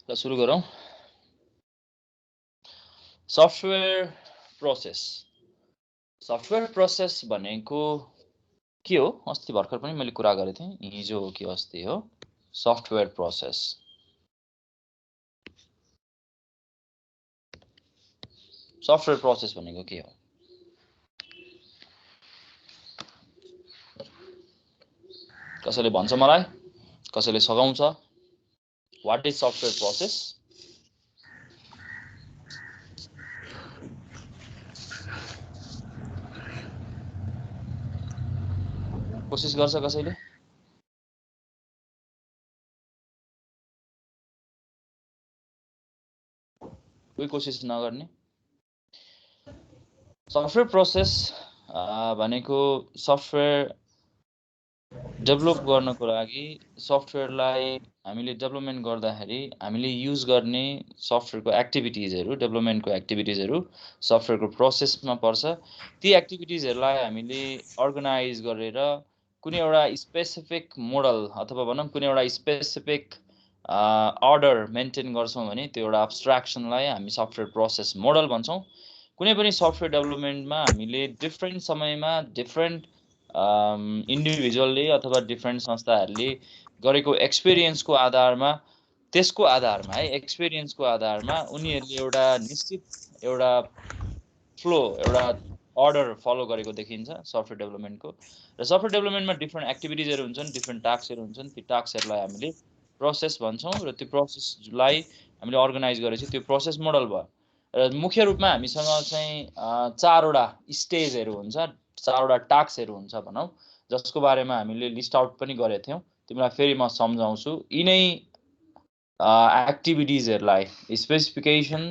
ल सुरु गरौँ। सफ्टवेयर प्रोसेस भनेको के हो? अस्ति भर्खर पनि मैले कुरा गरेको थिएँ, हिजो हो कि अस्ति हो। सफ्टवेयर प्रोसेस भनेको के हो? कसैले भन्छ मलाई, कसैले सघाउँछ। What is software process? कोशिश गर्छ कसैले? कोही कोशिश नगर्ने? सफ्टवेयर प्रोसेस भनेको सफ्टवेयर डेभलप गर्नको लागि सफ्टवेयरलाई हामीले डेभलपमेन्ट गर्दाखेरि हामीले युज गर्ने सफ्टवेयरको एक्टिभिटिजहरू, डेभलपमेन्टको एक्टिभिटिजहरू सफ्टवेयरको प्रोसेसमा पर्छ। ती एक्टिभिटिजहरूलाई हामीले अर्गनाइज गरेर कुनै एउटा स्पेसिफिक मोडल अथवा भनौँ कुनै एउटा स्पेसिफिक अर्डर मेन्टेन गर्छौँ भने त्यो एउटा अब्स्ट्र्याक्सनलाई हामी सफ्टवेयर प्रोसेस मोडल भन्छौँ। कुनै पनि सफ्टवेयर डेभलपमेन्टमा हामीले डिफ्रेन्ट समयमा डिफ्रेन्ट इन्डिभिजुअलले अथवा डिफ्रेन्ट संस्थाहरूले गरेको एक्सपिरियन्सको आधारमा है एक्सपिरियन्सको आधारमा उनीहरूले एउटा निश्चित एउटा फ्लो, एउटा अर्डर फलो गरेको देखिन्छ सफ्टवेयर डेभलपमेन्टको। र सफ्टवेयर डेभलपमेन्टमा डिफ्रेन्ट एक्टिभिटिजहरू हुन्छन्, डिफ्रेन्ट टास्कहरू हुन्छन्। ती टास्कहरूलाई हामीले प्रोसेस भन्छौँ र त्यो प्रोसेसलाई हामीले अर्गनाइज गरेपछि त्यो प्रोसेस मोडल भयो। र मुख्य रूपमा हामीसँग चाहिँ चारवटा स्टेजहरू हुन्छ, चारवटा टास्कहरू हुन्छ भनौँ, जसको बारेमा हामीले लिस्ट आउट पनि गरेका थियौँ। तिमीलाई फेरि म सम्झाउँछु। यिनै एक्टिभिटिजहरूलाई स्पेसिफिकेसन,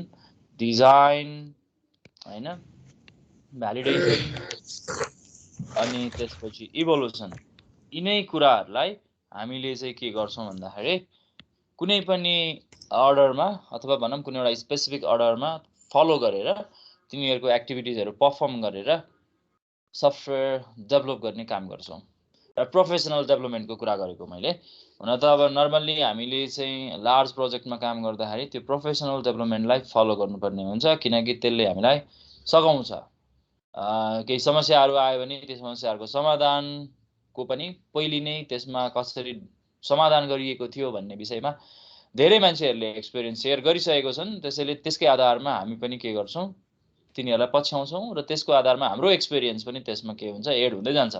डिजाइन, हैन, भ्यालिडेसन अनि त्यसपछि इभोल्युसन, यिनै कुराहरूलाई हामीले चाहिँ के गर्छौँ भन्दाखेरि कुनै पनि अर्डरमा अथवा भनौँ कुनै एउटा स्पेसिफिक अर्डरमा फलो गरेर तिनीहरूको एक्टिभिटिजहरू पर्फर्म गरेर सफ्टवेयर डेभलप गर्ने काम गर्छौँ। र प्रोफेसनल डेभलपमेन्टको कुरा गरेको मैले। हुन त अब नर्मल्ली हामीले चाहिँ लार्ज प्रोजेक्टमा काम गर्दाखेरि त्यो प्रोफेसनल डेभलपमेन्टलाई फलो गर्नुपर्ने हुन्छ, किनकि त्यसले हामीलाई सघाउँछ। केही समस्याहरू आयो भने त्यो समस्याहरूको समाधानको पनि पहिले नै त्यसमा कसरी समाधान गरिएको थियो भन्ने विषयमा धेरै मान्छेहरूले एक्सपिरियन्स सेयर गरिसकेको छन्। त्यसैले त्यसकै आधारमा हामी पनि के गर्छौँ, तिनीहरूलाई पछ्याउँछौँ र त्यसको आधारमा हाम्रो एक्सपिरियन्स पनि त्यसमा के हुन्छ, एड हुँदै जान्छ।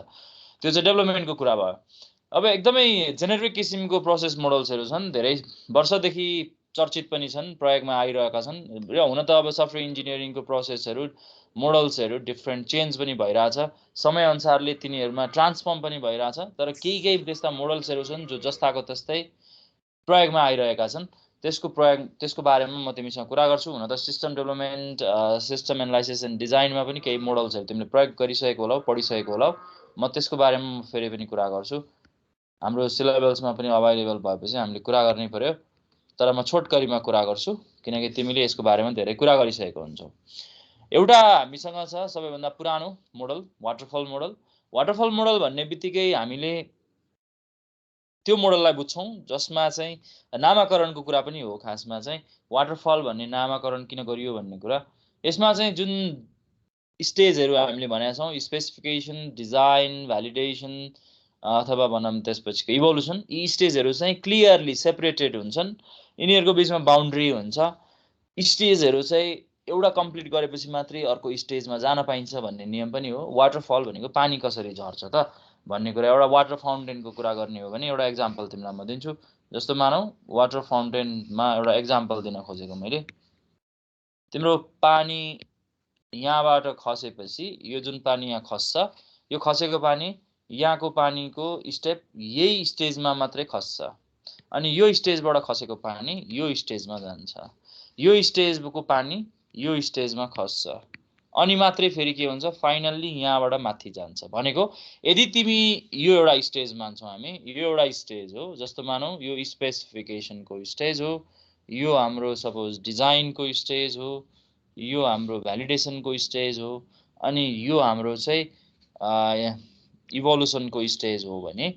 त्यो चाहिँ डेभलपमेन्टको कुरा भयो। अब एकदमै जेनेरिक किसिमको प्रोसेस मोडल्सहरू छन्, धेरै वर्षदेखि चर्चित पनि छन्, प्रयोगमा आइरहेका छन्। र हुन त अब सफ्टवेयर इन्जिनियरिङको प्रोसेसहरू मोडल्सहरू डिफ्रेन्ट चेन्ज पनि भइरहेछ, समयअनुसारले तिनीहरूमा ट्रान्सफर्म पनि भइरहेछ। तर केही त्यस्ता मोडल्सहरू छन् जो जस्ताको त्यस्तै प्रयोगमा आइरहेका छन्। त्यसको बारेमा म तिमीसँग कुरा गर्छु। हुन त system development, system analysis and डिजाइनमा पनि केही मोडल्सहरू तिमीले प्रयोग गरिसकेको होला, पढिसकेको होला। म त्यसको बारेमा फेरि पनि कुरा गर्छु। हाम्रो सिलेबसमा पनि अभाइलेबल भएपछि हामीले कुरा गर्नै पर्यो, तर म छोटकरीमा कुरा गर्छु किनकि तिमीले यसको बारेमा धेरै कुरा गरिसकेको हुन्छौ। एउटा हामीसँग छ सबैभन्दा पुरानो model, waterfall model. Waterfall model भन्ने बित्तिकै हामीले त्यो मोडललाई बुझ्छौँ जसमा चाहिँ नामाकरणको कुरा पनि हो। खासमा चाहिँ वाटरफल भन्ने नामाकरण किन गरियो भन्ने कुरा, यसमा चाहिँ जुन स्टेजहरू हामीले भनेका छौँ, स्पेसिफिकेसन, डिजाइन, भ्यालिडेसन अथवा भनौँ त्यसपछिको इभोल्युसन, यी स्टेजहरू चाहिँ क्लियरली सेपरेटेड हुन्छन्। यिनीहरूको बिचमा बााउन्ड्री हुन्छ। स्टेजहरू चाहिँ एउटा कम्प्लिट गरेपछि मात्रै अर्को स्टेजमा जान पाइन्छ भन्ने नियम पनि हो। वाटरफल भनेको पानी कसरी झर्छ त भन्ने कुरा, एउटा वाटर फाउन्टेनको कुरा गर्ने हो भने एउटा एक्जाम्पल तिमीलाई म दिन्छु। जस्तो मानौ वाटर फाउन्टेनमा एउटा एक्जाम्पल दिन खोजेको मैले। तिम्रो पानी यहाँबाट खसेपछि यो जुन पानी यहाँ खस्छ, यो खसेको पानी यहाँको पानीको स्टेप यही स्टेजमा मात्रै खस्छ, अनि यो स्टेजबाट खसेको पानी यो स्टेजमा जान्छ, यो स्टेजको पानी यो स्टेजमा खस्छ, अनि मात्रै फेरि के हुन्छ, फाइनल्ली यहाँबाट माथि जान्छ। भनेको यदि तिमी यो एउटा स्टेज मान्छौ, हामी यो एउटा स्टेज हो, जस्तो मानौ यो स्पेसिफिकेसनको स्टेज हो, यो हाम्रो सपोज डिजाइनको स्टेज हो, यो हाम्रो भ्यालिडेसनको स्टेज हो, अनि यो हाम्रो चाहिँ इभोल्युसनको स्टेज हो भने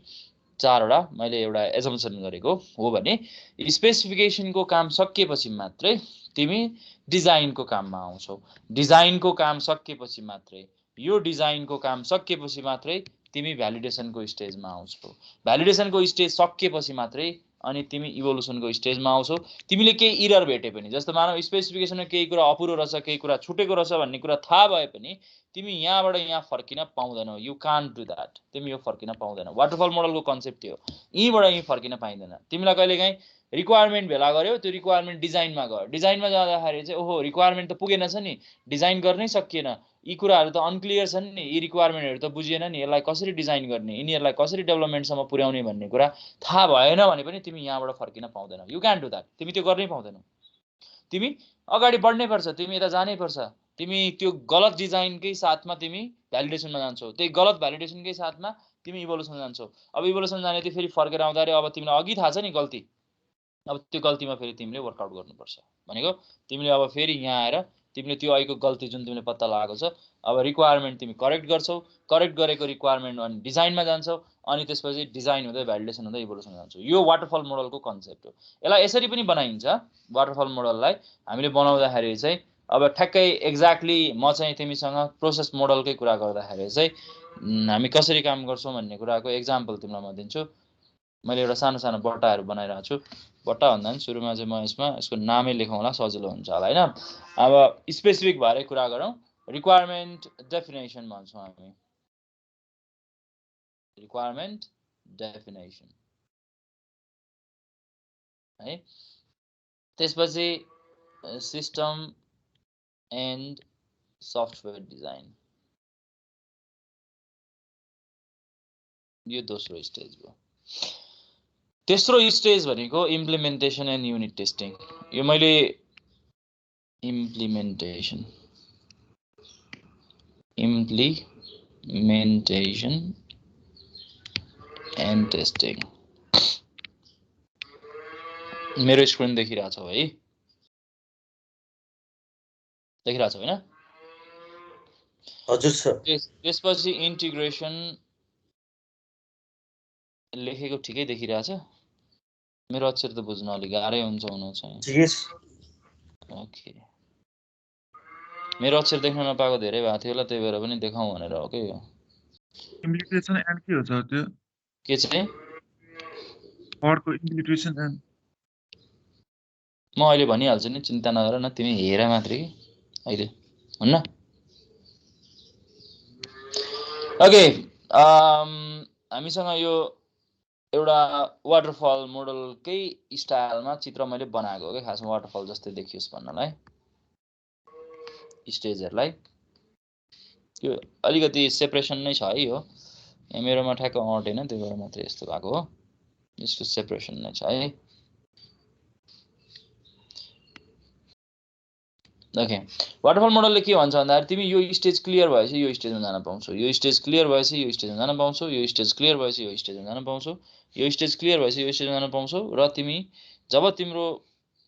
चारवटा मैले एउटा एजम्पसन गरेको हो भने स्पेसिफिकेसनको काम सकिएपछि मात्रै तिमी डिजाइनको काममा आउँछौ। डिजाइनको काम सकिएपछि मात्रै यो डिजाइनको काम सकिएपछि मात्रै तिमी भ्यालिडेसनको स्टेजमा आउँछौ। भ्यालिडेसनको स्टेज सकिएपछि मात्रै अनि तिमी इभोल्युसनको स्टेजमा आउँछौ। तिमीले केही इरर भेटे पनि, जस्तो मानव स्पेसिफिकेसनमा केही कुरा अपुरो रहेछ, केही कुरा छुटेको रहेछ भन्ने कुरा थाहा भए पनि तिमी यहाँबाट यहाँ फर्किन पाउँदैनौ। You can't do that. तिमी यो फर्किन पाउँदैनौ। वाटरफल मोडलको कन्सेप्ट थियो, यहीँबाट यहीँ फर्किन पाइँदैन। तिमीलाई कहिलेकाहीँ रिक्वायरमेन्ट भेला गर्यो, त्यो रिक्वायरमेन्ट डिजाइनमा गयो, डिजाइनमा जाँदाखेरि चाहिँ ओहो रिक्वायरमेन्ट त पुगेन छ नि, डिजाइन गर्नै सकिएन, यी कुराहरू त अनक्लियर छन् नि, यी रिक्वायरमेन्टहरू त बुझिएन नि, यसलाई कसरी डिजाइन गर्ने, यिनीहरूलाई कसरी डेभलपमेन्टसम्म पुर्याउने भन्ने कुरा थाहा भएन भने पनि तिमी यहाँबाट फर्किन पाउँदैनौ। You can do that. तिमी त्यो गर्नै पाउँदैनौ। तिमी अगाडि बढ्नै पर्छ, तिमी यता जानै पर्छ। तिमी त्यो गलत डिजाइनकै साथमा तिमी भ्यालिडेसनमा जान्छौ, त्यही गलत भ्यालिडेसनकै साथमा तिमी इभोल्युसन जान्छौ। अब इभोल्युसन जाने त्यो फेरि फर्केर आउँदाखेरि अब तिमीलाई अघि थाहा छ नि गल्ती, अब त्यो गल्तीमा फेरि तिमीले वर्कआउट गर्नुपर्छ। भनेको तिमीले अब फेरि यहाँ आएर तिमीले त्यो अहिलेको गल्ती जुन तिमीले पत्ता लगाएको छ, अब रिक्वायरमेन्ट तिमी करेक्ट गर्छौ, करेक्ट गरेको रिक्वायरमेन्ट अनि डिजाइनमा जान्छौ, अनि त्यसपछि डिजाइन हुँदै भ्यालिडेसन हुँदै इभोल्युसन जान्छौ। यो वाटरफल मोडलको कन्सेप्ट हो। यसलाई यसरी पनि बनाइन्छ। वाटरफल मोडललाई हामीले बनाउँदाखेरि चाहिँ अब ठ्याक्कै एक्ज्याक्टली म चाहिँ तिमीसँग प्रोसेस मोडलकै कुरा गर्दाखेरि चाहिँ हामी कसरी काम गर्छौँ भन्ने कुराको एक्जाम्पल तिमीलाई म दिन्छु। मैले एउटा सानो सानो बट्टाहरू बनाइरहेको छु। बट्टा भन्दा पनि सुरुमा चाहिँ म यसको नामै लेखौँ होला, सजिलो हुन्छ होला होइन। अब स्पेसिफिक भएरै कुरा गरौँ। रिक्वायरमेन्ट डेफिनेसन भन्छौँ हामी। रिक्वायरमेन्ट डेफिनेसन है। त्यसपछि सिस्टम एन्ड सफ्टवेयर डिजाइन, यो दोस्रो स्टेज भयो। तेस्रो स्टेज भनेको इम्प्लिमेन्टेसन एन्ड युनिट टेस्टिङ। यो मैले इम्प्लिमेन्टेसन एन्ड टेस्टिङ मेरो स्क्रिन देखिरहेछौ है? देखिरहेछौ हैन? हजुर सर। त्यसपछि इन्टिग्रेसन लेखेको ठिकै देखिरहेछ? मेरो अक्षर त बुझ्न अलि गाह्रै हुन्छ हुन चाहिँ। ओके, मेरो अक्षर देख्न नपाएको धेरै भएको थियो होला, त्यही भएर पनि देखाउँ भनेर हो के यो। इम्प्लिकेसन एन्ड के हो सर त्यो? के चाहिँ? फरको इम्प्लिकेसन एन्ड म अहिले भनिहाल्छु नि, चिन्ता नगर न, तिमी हेर मात्रै कि अहिले हुन्न। ओके, हामीसँग यो एउटा वाटरफल मोडलकै स्टाइलमा चित्र मैले बनाएको हो कि, खासमा वाटरफल जस्तै देखियोस् भन्नलाई स्टेजहरूलाई। यो अलिकति सेपरेसन नै छ है। यो यहाँ मेरोमा ठ्याक्क अँटेन, त्यही भएर मात्रै यस्तो भएको हो। यसको सेपरेसन नै छ है। ओके, वाटरफल मोडलले के भन्छ भन्दाखेरि तिमी यो स्टेज क्लियर भएपछि यो स्टेजमा जान पाउँछौ, यो स्टेज क्लियर भएपछि यो स्टेजमा जान पाउँछौ, यो स्टेज क्लियर भएपछि यो स्टेजमा जान पाउँछौ, यो स्टेज क्लियर भएपछि यो स्टेजमा जान पाउँछौ। र तिमी जब तिम्रो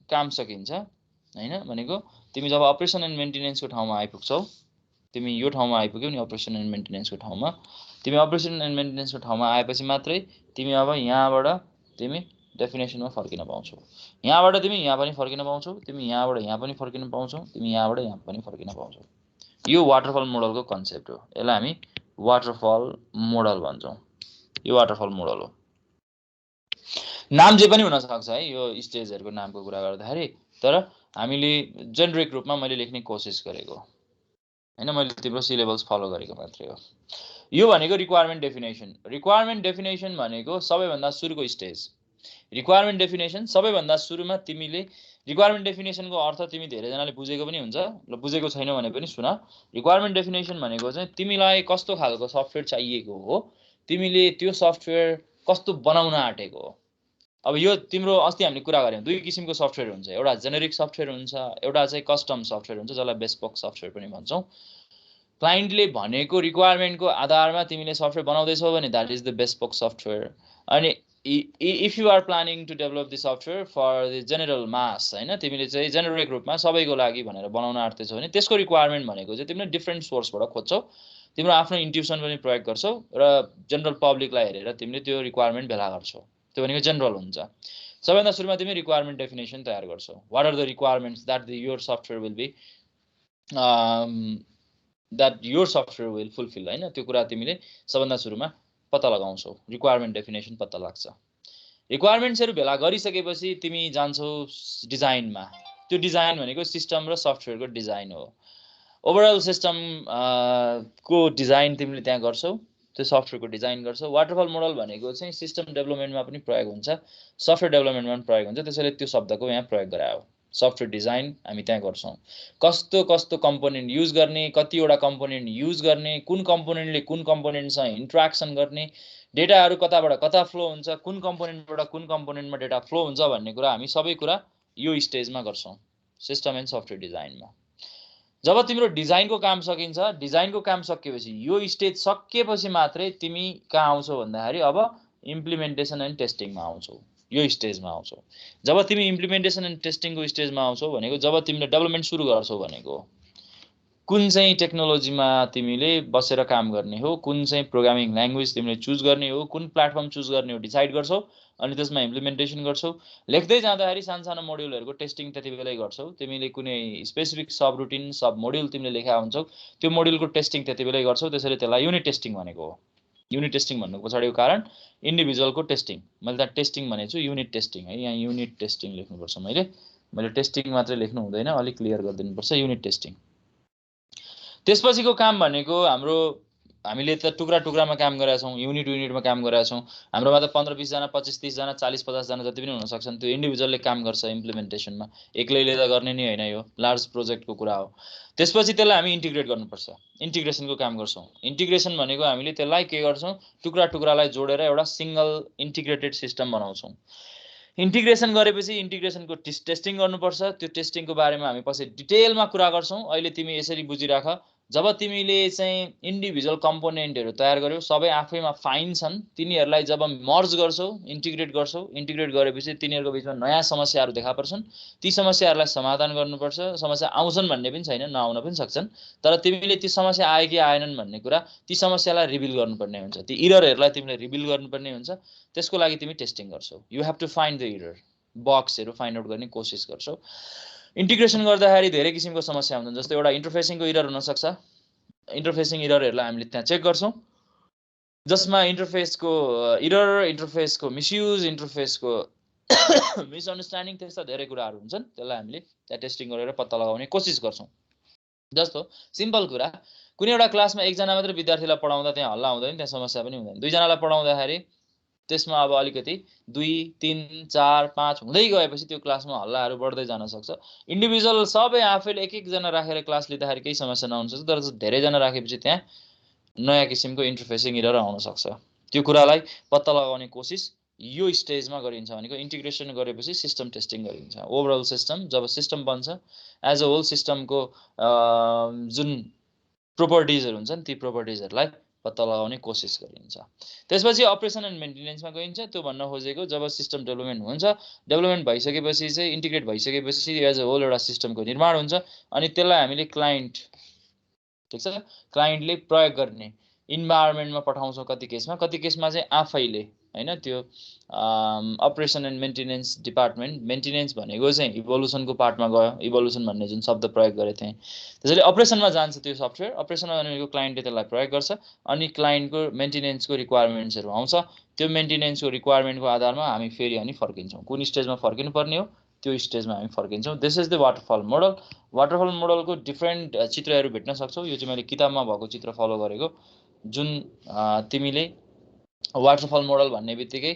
काम सकिन्छ हैन, भनेको तिमी जब अपरेसन एन्ड मेन्टेनेन्सको ठाउँमा आइपुग्छौ, तिमी यो ठाउँमा आइपुग्यौ नि अपरेसन एन्ड मेन्टेनेन्सको ठाउँमा, तिमी अपरेसन एन्ड मेन्टेनेन्सको ठाउँमा आएपछि मात्रै तिमी अब यहाँबाट तिमी डेफिनेसनमा फर्किन पाउँछौ। यहाँबाट तिमी यहाँ पनि फर्किन पाउँछौ, तिमी यहाँबाट यहाँ पनि फर्किन पाउँछौ, तिमी यहाँबाट यहाँ पनि फर्किन पाउँछौ। यो वाटरफल मोडलको कन्सेप्ट हो। यसलाई हामी वाटरफल मोडल भन्छौँ। यो वाटरफल मोडल हो। नाम जे पनि हुन सक्छ है यो स्टेजहरुको नामको कुरा गर्दाखेरि, तर हामीले जेनेरिक रूपमा मैले लेख्ने कोसिस गरेको हैन, मैले तिम्रो सिलेबस फलो गरेको मात्रै हो। यो भनेको रिक्वायरमेन्ट डेफिनेसन। रिक्वायरमेन्ट डेफिनेसन भनेको सबैभन्दा सुरुको स्टेज। रिक्वायरमेन्ट डेफिनेसन सबैभन्दा सुरुमा तिमीले रिक्वायरमेन्ट डेफिनेसनको अर्थ तिमी धेरैजनाले बुझेको पनि हुन्छ, ल बुझेको छैनौ भने पनि सुन। रिक्वायरमेन्ट डेफिनेसन भनेको चाहिँ तिमीलाई कस्तो खालको सफ्टवेयर चाहिएको हो, तिमीले त्यो सफ्टवेयर कस्तो बनाउन आँटेको हो। अब यो तिम्रो अस्ति हामीले कुरा गर्यौं, दुई किसिमको सफ्टवेयर हुन्छ, एउटा जेनेरिक सफ्टवेयर हुन्छ, एउटा चाहिँ कस्टम सफ्टवेयर हुन्छ, जसलाई बेस्पोक सफ्टवेयर पनि भन्छौं। क्लाइन्टले भनेको रिक्वायरमेन्टको आधारमा तिमीले सफ्टवेयर बनाउँदैछौ भने that is the bespoke software. अनि if you are planning to develop the software for the general mass हैन, तिमीले चाहिँ जेनेरिक रूपमा सबैको लागि भनेर बनाउन आँट्दैछौ भने त्यसको रिक्वायरमेन्ट भनेको चाहिँ तिमीले डिफरेन्ट सोर्सबाट खोज्छौ। तिम्रो आफ्नो इन्ट्युसन पनि प्रयोग गर्छौ र जनरल पब्लिकलाई हेरेर तिमीले त्यो रिक्वायरमेन्ट भेला गर्छौ त्यो भनेको जनरल हुन्छ सबैभन्दा सुरुमा तिमी रिक्वायरमेन्ट डेफिनेसन तयार गर्छौ what are the requirements that your software will be that your software will fulfill हैन त्यो कुरा तिमीले सबभन्दा सुरुमा पत्ता लगाउँछौ रिक्वायरमेन्ट डेफिनेसन पत्ता लाग्छ रिक्वायरमेन्ट्सहरु भेला गरिसकेपछि तिमी जान्छौ डिजाइनमा त्यो डिजाइन भनेको सिस्टम र सफ्टवेयरको डिजाइन हो ओभरअल सिस्टम को डिजाइन तिमीले त्यहाँ गर्छौ त्यो सफ्टवेयरको डिजाइन गर्छौ वाटरफल मोडल भनेको चाहिँ सिस्टम डेभलपमेन्टमा पनि प्रयोग हुन्छ सफ्टवेयर डेभलपमेन्टमा पनि प्रयोग हुन्छ त्यसैले त्यो शब्दको यहाँ प्रयोग गरायो सफ्टवेयर डिजाइन हामी त्यहाँ गर्छौं कस्तो कस्तो कम्पोनेन्ट युज गर्ने कतिवटा कम्पोनेन्ट युज गर्ने कुन कम्पोनेन्टले कुन कम्पोनेन्टसँग इन्टरेक्सन गर्ने डेटाहरु कताबाट कता फ्लो हुन्छ कुन कम्पोनेन्टबाट कुन कम्पोनेन्टमा डेटा फ्लो हुन्छ भन्ने कुरा हामी सबै कुरा यो स्टेजमा गर्छौं सिस्टम एन्ड सफ्टवेयर डिजाइनमा जब तिम्रो डिजाइनको काम सकिन्छ डिजाइनको काम सकिएपछि यो स्टेज सकिएपछि मात्रै तिमी कहाँ आउँछौ भन्दाखेरि अब इम्प्लिमेन्टेसन एन्ड टेस्टिङमा आउँछौ यो स्टेजमा आउँछौ जब तिमी इम्प्लिमेन्टेसन एन्ड टेस्टिङको स्टेजमा आउँछौ भनेको जब तिमीले डेभलपमेन्ट सुरु गर्छौ भनेको कुन चाहिँ टेक्नोलोजीमा तिमीले बसेर काम गर्ने हो कुन चाहिँ प्रोग्रामिङ ल्याङ्ग्वेज तिमीले चुज गर्ने हो कुन प्लेटफर्म चुज गर्ने हो डिसाइड गर्छौ अनि त्यसमा इम्प्लिमेन्टेसन गर्छौ लेख्दै जाँदाखेरि सानो मोड्युलहरुको टेस्टिङ त्यतिबेलै गर्छौ तिमीले कुनै स्पेसिफिक सब रुटिन सब मोड्युल तिमीले लेखा हुन्छौ त्यो मोड्युलको टेस्टिङ त्यतिबेलै गर्छौ त्यसैले त्यसलाई युनिट टेस्टिङ भनेको हो युनिट टेस्टिङ भन्नुको पछाडिको कारण इन्डिभिजुअलको टेस्टिङ मैले त टेस्टिङ भनेको छु युनिट टेस्टिङ है यहाँ युनिट टेस्टिङ लेख्नुपर्छ मैले टेस्टिङ मात्रै लेख्नु हुँदैन अलि क्लियर गरिदिनुपर्छ युनिट टेस्टिङ त्यसपछिको काम भनेको हाम्रो हामीले त टुक्रा टुक्रामा काम गरेका छौं युनिटमा काम गरेका छौं हाम्रोमा त 15-20 जना 25-30 जना 40-50 जना जति पनि हुन सक्छन् त्यो इन्डिभिजुअलले काम गर्छ इम्प्लिमेन्टेसनमा एक्लैले त गर्ने नि हैन यो लार्ज प्रोजेक्टको कुरा हो त्यसपछि त्यसलाई हामी इन्टिग्रेट गर्नुपर्छ इन्टिग्रेसनको काम गर्छौं इन्टिग्रेसन भनेको हामीले त्यसलाई के गर्छौं टुक्रा टुक्रालाई जोडेर एउटा सिंगल इन्टिग्रेटेड सिस्टम बनाउँछौं इन्टिग्रेसन गरेपछि इन्टिग्रेसनको टेस्टिङ गर्नुपर्छ त्यो टेस्टिङको बारेमा हामी पछि डिटेलमा कुरा गर्छौं अहिले तिमी यसरी बुझिराख जब तिमीले चाहिँ इन्डिभिजुअल कम्पोनेन्टहरु तयार गर्यौ सबै आफैमा फाइन छन् तिनीहरुलाई जब मर्ज गर्छौ इन्टिग्रेट गरेपछि तिनीहरुको बीचमा नयाँ समस्याहरु देखा पर्छन् ती समस्याहरुलाई समाधान गर्नुपर्छ समस्या आउँछन् भन्ने पनि छैन नआउन पनि सक्छन् तर तिमीले ती समस्या आए कि आएनन् भन्ने कुरा ती समस्यालाई रिभिल गर्नुपर्ने हुन्छ ती एररहरुलाई तिमीले रिभिल गर्नुपर्ने हुन्छ त्यसको लागि तिमी टेस्टिङ गर्छौ you have to find the error बग्सहरु फाइन्ड आउट गर्ने कोशिश गर्छौ इन्टिग्रेसन गर्दाखेरि धेरै किसिमको समस्या हुन्छन् जस्तै एउटा इन्टरफेसिङको एरर हुन सक्छ इन्टरफेसिङ एररहरुलाई हामीले त्यहाँ चेक गर्छौं जसमा इन्टरफेसको एरर इन्टरफेसको मिसयुज इन्टरफेसको मिसअन्डरस्ट्यान्डिङ त्यस्ता धेरै कुराहरु हुन्छन् त्यसलाई हामीले त्यहाँ टेस्टिङ गरेर पत्ता लगाउने कोशिश गर्छौं जस्तो सिम्पल कुरा कुनै एउटा क्लासमा एकजना मात्र विद्यार्थीलाई पढाउँदा त्यहाँ हल्ला हुँदैन त्यहाँ समस्या पनि हुँदैन दुईजनालाई पढाउँदाखेरि त्यसमा अब अलिकति 2 3 4 5 हुँदै गएपछि त्यो क्लासमा हल्लाहरु बढ्दै जान सक्छ इन्डिभिजुअल सबै आफैले एक जना राखेर क्लास लिँदाखेरि केही समस्या नहुन सक्छ तर धेरै जना राखेपछि त्यहाँ नयाँ किसिमको इन्टरफेसिङ एरर आउन सक्छ त्यो कुरालाई पत्ता लगाउने कोशिश यो स्टेजमा गरिन्छ भनेको इन्टिग्रेसन गरेपछि सिस्टम टेस्टिङ गरिन्छ ओभरअल सिस्टम जब सिस्टम बन्छ एज अ होल सिस्टमको जुन प्रोपर्टिजहरु हुन्छन् ती प्रोपर्टिजहरुलाई पत्ता लगाउने कोशिश गरिन्छ त्यसपछि अपरेसन एन्ड मेन्टेनेन्समा गइन्छ त्यो भन्न खोजेको जब सिस्टम डेभलपमेन्ट हुन्छ डेभलपमेन्ट भइसकेपछि चाहिँ इन्टिग्रेट भइसकेपछि एज अ होल एउटा सिस्टमको निर्माण हुन्छ अनि त्यसलाई हामीले क्लाइन्ट ठीक छ क्लाइन्टले प्रयोग गर्ने इन्भाइरोमेन्टमा पठाउँछौं कति केसमा चाहिँ आफैले हैन त्यो operation and maintenance department maintenance भनेको चाहिँ इभोल्युसनको पार्टमा गयो इभोल्युसन भन्ने जुन शब्द प्रयोग गरे थिए त्यसैले अपरेसनमा जान्छ त्यो सफ्टवेयर अपरेसनमा जानेको क्लाइन्टले त्यसलाई प्रयोग गर्छ अनि क्लाइन्टको मेन्टेनेन्सको रिक्वायरमेन्ट्सहरु आउँछ त्यो मेन्टेनेन्सको रिक्वायरमेन्टको आधारमा हामी फेरि अनि फर्किन्छौं कुन स्टेजमा फर्किनु पर्ने हो त्यो स्टेजमा हामी फर्किन्छौं दिस इज द वाटरफल मोडलको डिफरेन्ट चित्रहरु भेट्न सक्छौ यो चाहिँ मैले किताबमा भएको चित्र फलो गरेको जुन तिमीले वाटरफल मोडल भन्ने बित्तिकै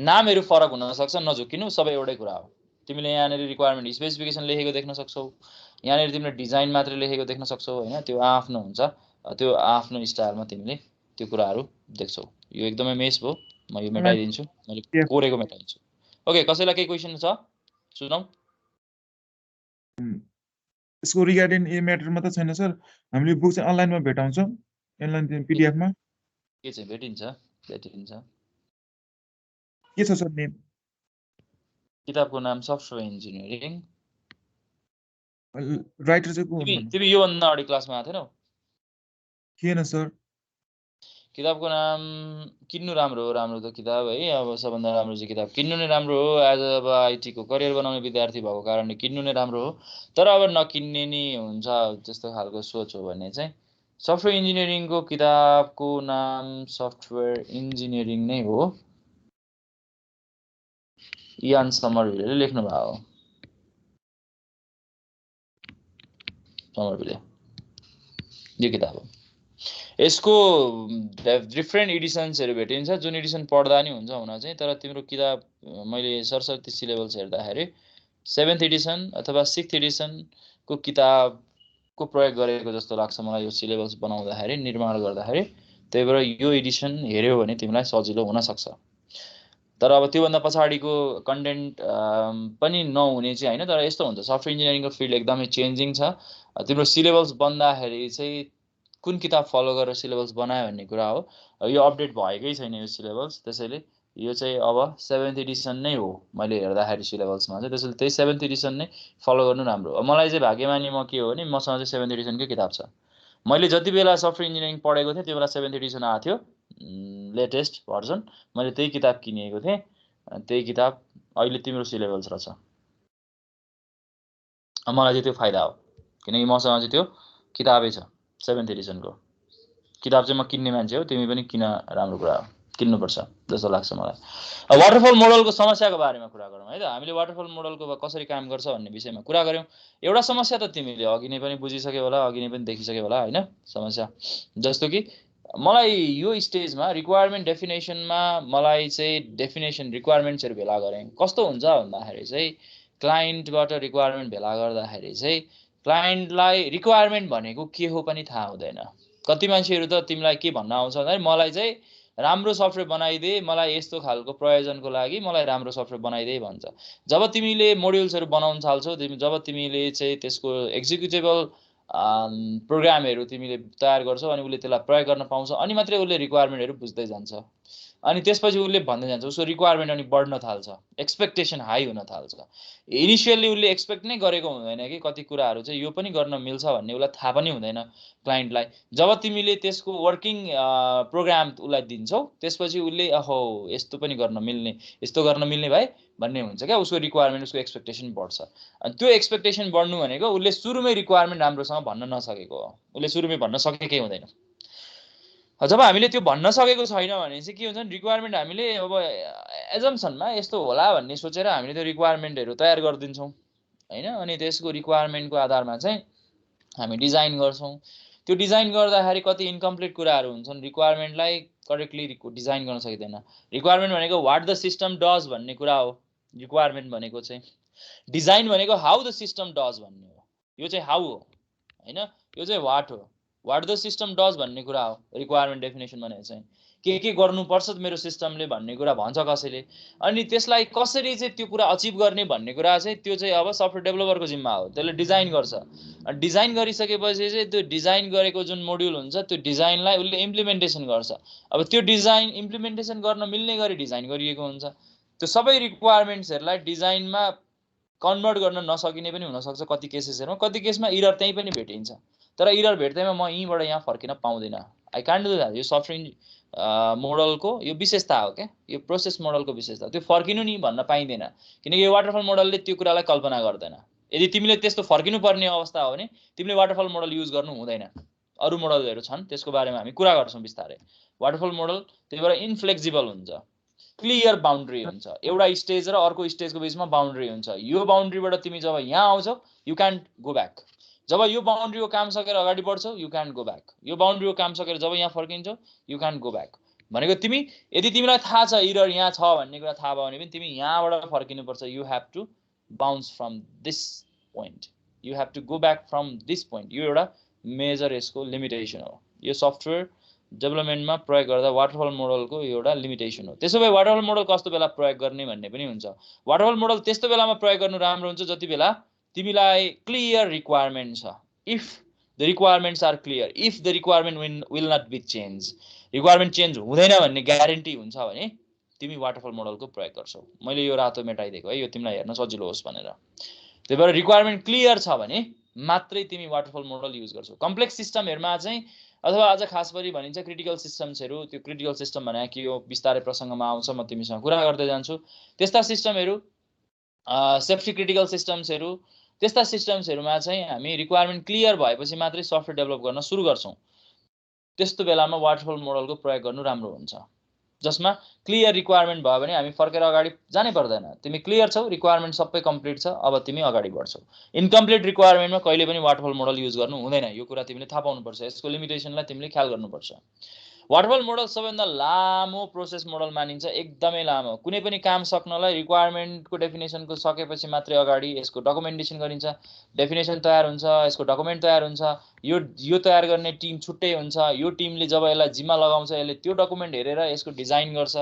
नामहरु फरक हुन सक्छ नझुकिनु सबै एउटै कुरा हो तिमीले यहाँनेरि रिक्वायरमेन्ट स्पेसिफिकेसन लेखेको देख्न सक्छौ यहाँनेरि तिमीले डिजाइन मात्र लेखेको देख्न सक्छौ हैन त्यो आफ्नो हुन्छ त्यो आफ्नो स्टाइलमा तिमीले त्यो कुराहरु देख्छौ यो एकदमै मेस भयो म यो मेटाइदिन्छु मैले कोरेको मेटाइदिन्छु ओके कसैलाई केही क्वेशन छ सुनौ यसको रिगार्डिङ ए म्याटरमा त छैन सर हामीले बुक चाहिँ अनलाइनमा भेटाउँछौं अनलाइन पीडीएफ मा के चाहिँ भेटिन्छ के छ सर नेम किताबको नाम सफ्टवेयर इन्जिनियरिङ राइटर चाहिँ को हुनुहुन्छ तिमी यो भन्दा अगाडि क्लासमा आएको थिएनौ थिएन सर किताबको नाम किन्नु राम्रो त किताब है। अब सबभन्दा राम्रो चाहिँ किताब किन्नु नै राम्रो हो। एज अब आइटीको करियर बनाउने विद्यार्थी भएको कारणले किन्नु नै राम्रो हो। तर अब नकिन्ने नि हुन्छ त्यस्तो खालको सोच हो भने चाहिँ सफ्टवेयर इन्जिनियरिङको किताबको नाम सफ्टवेयर इन्जिनियरिङ नै हो। इयान समरभिलले लेख्नु भएको हो। समरभिले यो किताब हो। यसको डिफ्रेन्ट एडिसन्सहरू भेटिन्छ। जुन एडिसन पढ्दा नि हुन्छ हुन चाहिँ। तर तिम्रो किताब मैले सरस्वती सिलेबस हेर्दाखेरि 7th एडिसन अथवा 6th एडिसनको किताबको प्रयोग गरेको जस्तो लाग्छ मलाई यो सिलेबस बनाउँदाखेरि निर्माण गर्दाखेरि। त्यही भएर यो एडिसन हेऱ्यौ भने तिमीलाई सजिलो हुनसक्छ। तर अब त्योभन्दा पछाडिको कन्टेन्ट पनि नहुने चाहिँ होइन। तर यस्तो हुन्छ सफ्टवेयर इन्जिनियरिङको फिल्ड एकदमै चेन्जिङ छ। तिम्रो सिलेबस बन्दाखेरि चाहिँ कुन किताब फलो गरेर सिलेबस बनायो भन्ने कुरा हो। यो अपडेट भएकै छैन यो सिलेबस। त्यसैले यो चाहिँ अब 7th एडिसन नै हो मैले हेर्दाखेरि सिलेबसमा चाहिँ। त्यसैले त्यही 7th एडिसन नै फलो गर्नु राम्रो। मलाई चाहिँ भाग्यमानी म के हो भने मसँग चाहिँ 7th एडिसनकै किताब छ। मैले जति बेला सफ्टवेयर इन्जिनियरिङ पढेको थिएँ त्यो बेला 7th एडिसन आएको थियो लेटेस्ट भर्जन। मैले त्यही किताब किनेको थिएँ। त्यही किताब अहिले तिम्रो सिलेबस रहेछ। मलाई चाहिँ त्यो फाइदा हो किनकि मसँग चाहिँ त्यो किताबै छ 7th एडिसनको किताब चाहिँ म किन्ने मान्छे हो। तिमी पनि किन राम्रो कुरा हो किन्नुपर्छ जस्तो लाग्छ मलाई। वाटरफल मोडलको समस्याको बारेमा कुरा गरौँ है त। हामीले वाटरफल मोडलको कसरी काम गर्छ भन्ने विषयमा कुरा गऱ्यौँ। एउटा समस्या त तिमीले अघि नै पनि बुझिसक्यौ होला अघि नै पनि देखिसक्यौ होला होइन। समस्या जस्तो कि मलाई यो स्टेजमा रिक्वायरमेन्ट डेफिनेसनमा मलाई चाहिँ डेफिनेसन रिक्वायरमेन्ट्सहरू भेला गरेँ। कस्तो हुन्छ भन्दाखेरि चाहिँ क्लाइन्टबाट रिक्वायरमेन्ट भेला गर्दाखेरि चाहिँ क्लाइन्टलाई रिक्वायरमेन्ट भनेको के हो पनि थाहा हुँदैन। कति मान्छेहरू त तिमीलाई के भन्न आउँछ भन्दाखेरि मलाई चाहिँ राम्रो सफ्टवेयर बनाइदे, मलाई यस्तो खालको प्रयोजनको लागि मलाई राम्रो सफ्टवेयर बनाइदे भन्छ। जब तिमीले मोड्युल्सहरू बनाउन थाल्छौ, जब तिमीले चाहिँ त्यसको एक्जिक्युटेबल प्रोग्रामहरू तिमीले तयार गर्छौ अनि उसले त्यसलाई प्रयोग गर्न पाउँछ अनि मात्रै उसले रिक्वायरमेन्टहरू बुझ्दै जान्छ। अनि त्यसपछि उसले भन्दै जान्छ उसको रिक्वायरमेन्ट अनि बढ्न थाल्छ, एक्सपेक्टेसन हाई हुन थाल्छ। इनिसियली उसले एक्सपेक्ट नै गरेको हुँदैन कि कति कुराहरू चाहिँ यो पनि गर्न मिल्छ भन्ने उसलाई थाहा पनि हुँदैन क्लाइन्टलाई। जब तिमीले त्यसको वर्किङ प्रोग्राम उसलाई दिन्छौ त्यसपछि उसले अहो यस्तो पनि गर्न मिल्ने, यस्तो गर्न मिल्ने भाइ भन्ने हुन्छ क्या। उसको रिक्वायरमेन्ट उसको एक्सपेक्टेसन बढ्छ। अनि त्यो एक्सपेक्टेसन बढ्नु भनेको उसले सुरुमै रिक्वायरमेन्ट राम्रोसँग भन्न नसकेको हो। उसले सुरुमै भन्न सकेकै हुँदैन। जब हामीले त्यो भन्न सकेको छैन भने चाहिँ के हुन्छ भने रिक्वायरमेन्ट हामीले अब एजम्सनमा यस्तो होला भन्ने सोचेर हामीले त्यो रिक्वायरमेन्टहरू तयार गरिदिन्छौँ होइन। अनि त्यसको रिक्वायरमेन्टको आधारमा चाहिँ हामी डिजाइन गर्छौँ। त्यो डिजाइन गर्दाखेरि कति इन्कम्प्लिट कुराहरू हुन्छन्। रिक्वायरमेन्टलाई करेक्टली डिजाइन गर्न सकिँदैन। रिक्वायरमेन्ट भनेको वाट द सिस्टम डज भन्ने कुरा हो। रिक्वायरमेन्ट भनेको चाहिँ डिजाइन भनेको हाउ द सिस्टम डज भन्ने हो। यो चाहिँ हाउ हो होइन, यो चाहिँ वाट हो। वाट द सिस्टम डज भन्ने कुरा हो रिक्वायरमेन्ट डेफिनेसन भनेको चाहिँ। के गर्नुपर्छ मेरो सिस्टमले भन्ने कुरा भन्छ कसैले। अनि त्यसलाई कसरी चाहिँ त्यो कुरा अचिभ गर्ने भन्ने कुरा चाहिँ त्यो चाहिँ अब सफ्टवेयर डेभलपरको जिम्मा हो। त्यसले डिजाइन गर्छ। अनि डिजाइन गरिसकेपछि चाहिँ त्यो डिजाइन गरेको जुन मोड्युल हुन्छ त्यो डिजाइनलाई उसले इम्प्लिमेन्टेसन गर्छ। अब त्यो डिजाइन इम्प्लिमेन्टेसन गर्न मिल्ने गरी डिजाइन गरिएको हुन्छ। त्यो सबै रिक्वायरमेन्ट्सहरूलाई डिजाइनमा कन्भर्ट गर्न नसकिने पनि हुनसक्छ कति केसेसहरूमा। कति केसमा इरर त्यहीँ पनि भेटिन्छ। तर इरर भेट्दैमा म यहीँबाट यहाँ फर्किन पाउँदिनँ। I can't do that. यो सफ्टवेयर मोडलको यो विशेषता हो क्या। यो प्रोसेस मोडलको विशेषता। त्यो फर्किनु नि भन्न पाइँदैन किनकि यो वाटरफल मोडलले त्यो कुरालाई कल्पना गर्दैन। यदि तिमीले त्यस्तो फर्किनु पर्ने अवस्था हो भने तिमीले वाटरफल मोडल युज गर्नु हुँदैन। अरू मोडलहरू छन् त्यसको बारेमा हामी कुरा गर्छौँ बिस्तारै। वाटरफल मोडल त्यही भएर इन्फ्लेक्सिबल हुन्छ, क्लियर बाउन्ड्री हुन्छ। एउटा स्टेज र अर्को स्टेजको बिचमा बाउन्ड्री हुन्छ। यो बाउन्ड्रीबाट तिमी जब यहाँ आउँछौ यु क्यान्ट गो ब्याक। जब यो बाउन्ड्रीको काम सकेर अगाडि बढ्छौ यु क्यान्ट गो ब्याक। यो बाउन्ड्रीको काम सकेर जब यहाँ फर्किन्छौ यु क्यान्ट गो ब्याक। भनेको तिमी यदि तिमीलाई थाहा छ इरर यहाँ छ भन्ने कुरा थाहा भयो भने पनि तिमी यहाँबाट फर्किनुपर्छ। You have to bounce from this point, you have to go back from this point. यो एउटा मेजर यसको लिमिटेसन हो। यो सफ्टवेयर डेभलपमेन्टमा प्रयोग गर्दा वाटरफल मोडलको एउटा लिमिटेसन हो। त्यसो भए वाटरफल मोडल कस्तो बेला प्रयोग गर्ने भन्ने पनि हुन्छ। वाटरफल मोडल त्यस्तो बेलामा प्रयोग गर्नु राम्रो हुन्छ जति बेला तिमीलाई क्लियर रिक्वायरमेन्ट छ। If the requirements are clear, if the requirement will not be change, requirement change हुँदैन भन्ने ग्यारेन्टी हुन्छ भने तिमी वाटरफल मोडलको प्रयोग गर्छौ। मैले यो रातो मेटाइदिएको है यो तिमीलाई हेर्न सजिलो होस् भनेर। त्यही भएर रिक्वायरमेन्ट क्लियर छ भने मात्रै तिमी वाटरफल मोडल युज गर्छौ। कम्प्लेक्स सिस्टमहरुमा चाहिँ अथवा अझ खास गरी भनिन्छ क्रिटिकल सिस्टम्सहरू। त्यो क्रिटिकल सिस्टम भने के हो बिस्तारै प्रसङ्गमा आउँछ, म तिमीसँग कुरा गर्दै जान्छु। त्यस्ता सिस्टमहरू सेफ्टी क्रिटिकल सिस्टम्सहरू, त्यस्ता सिस्टम्सहरूमा चाहिँ हामी रिक्वायरमेन्ट क्लियर भएपछि मात्रै सफ्टवेयर डेभलप गर्न सुरु गर्छौँ। त्यस्तो बेलामा वाटरफल मोडलको प्रयोग गर्नु राम्रो हुन्छ, जसमा क्लियर रिक्वायरमेन्ट भयो भने हामी फर्केर अगाडि जानै पर्दैन। तिमी क्लियर छौ, रिक्वायरमेन्ट सबै कम्प्लिट छ, अब तिमी अगाडि बढ्छौ। इन्कम्प्लिट रिक्वायरमेन्टमा कहिले पनि वाटरफल मोडल युज गर्नु हुँदैन। यो कुरा तिमीले थाहा पाउनुपर्छ, यसको लिमिटेसनलाई तिमीले ख्याल गर्नुपर्छ। वाटरफल मोडल सबैभन्दा लामो प्रोसेस मोडल मानिन्छ, एकदमै लामो। कुनै पनि काम सक्नलाई रिक्वायरमेन्टको डेफिनेसनको सकेपछि मात्रै अगाडि यसको डकुमेन्टेसन गरिन्छ, डेफिनेसन तयार हुन्छ, यसको डकुमेन्ट तयार हुन्छ, यो तयार गर्ने टिम छुट्टै हुन्छ। यो टिमले जब यसलाई जिम्मा लगाउँछ, यसले त्यो डकुमेन्ट हेरेर यसको डिजाइन गर्छ,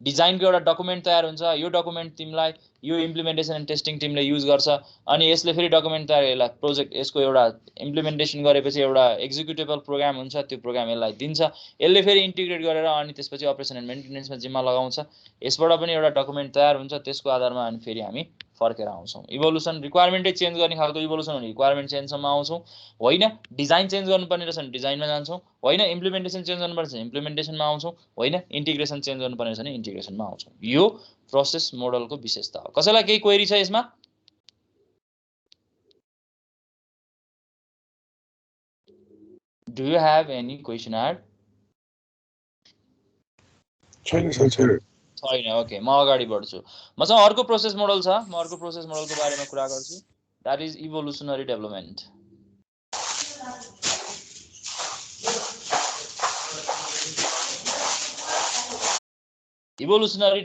डिजाइनको एउटा डकुमेन्ट तयार हुन्छ। यो डकुमेन्ट तिमीलाई यो इम्प्लिमेन्टेसन एन्ड टेस्टिङ टिमले युज गर्छ, अनि यसले फेरि डकुमेन्ट तयार यसलाई प्रोजेक्ट यसको एउटा इम्प्लिमेन्टेसन गरेपछि एउटा एक्जिक्युटेबल प्रोग्राम हुन्छ, त्यो प्रोग्राम यसलाई दिन्छ, यसले फेरि इन्टिग्रेट गरेर अनि त्यसपछि अपरेसन एन्ड मेन्टेनेन्समा जिम्मा लगाउँछ। यसबाट पनि एउटा डकुमेन्ट तयार हुन्छ, त्यसको आधारमा अनि फेरि हामी फर्केर आउँछौँ। इभोल्युसन रिक्वायरमेन्टै चेन्ज गर्ने खालको इभोल्युसन हो, रिक्वायरमेन्ट चेन्जसम्म आउँछौँ। होइन डिजाइन चेन्ज गर्नुपर्ने रहेछ भने डिजाइनमा जान्छौँ, होइन इम्प्लिमेन्टेसन चेन्ज गर्नुपर्छ इम्प्लिमेन्टेसनमा आउँछौँ, होइन इन्टिग्रेसन चेन्ज गर्नुपर्ने रहेछ भने इन्टिग्रेसनमा आउँछौँ। यो प्रोसेस मोडलको विशेषता हो। कसैलाई केही क्वेरी छ यसमा? Do you have any question add? छैन सर। छैन, ओके, म अगाडि बढ्छु। मसँग अर्को प्रोसेस मोडल छ, म अर्को प्रोसेस मोडलको बारेमा कुरा गर्छु। That is evolutionary development. Evolutionary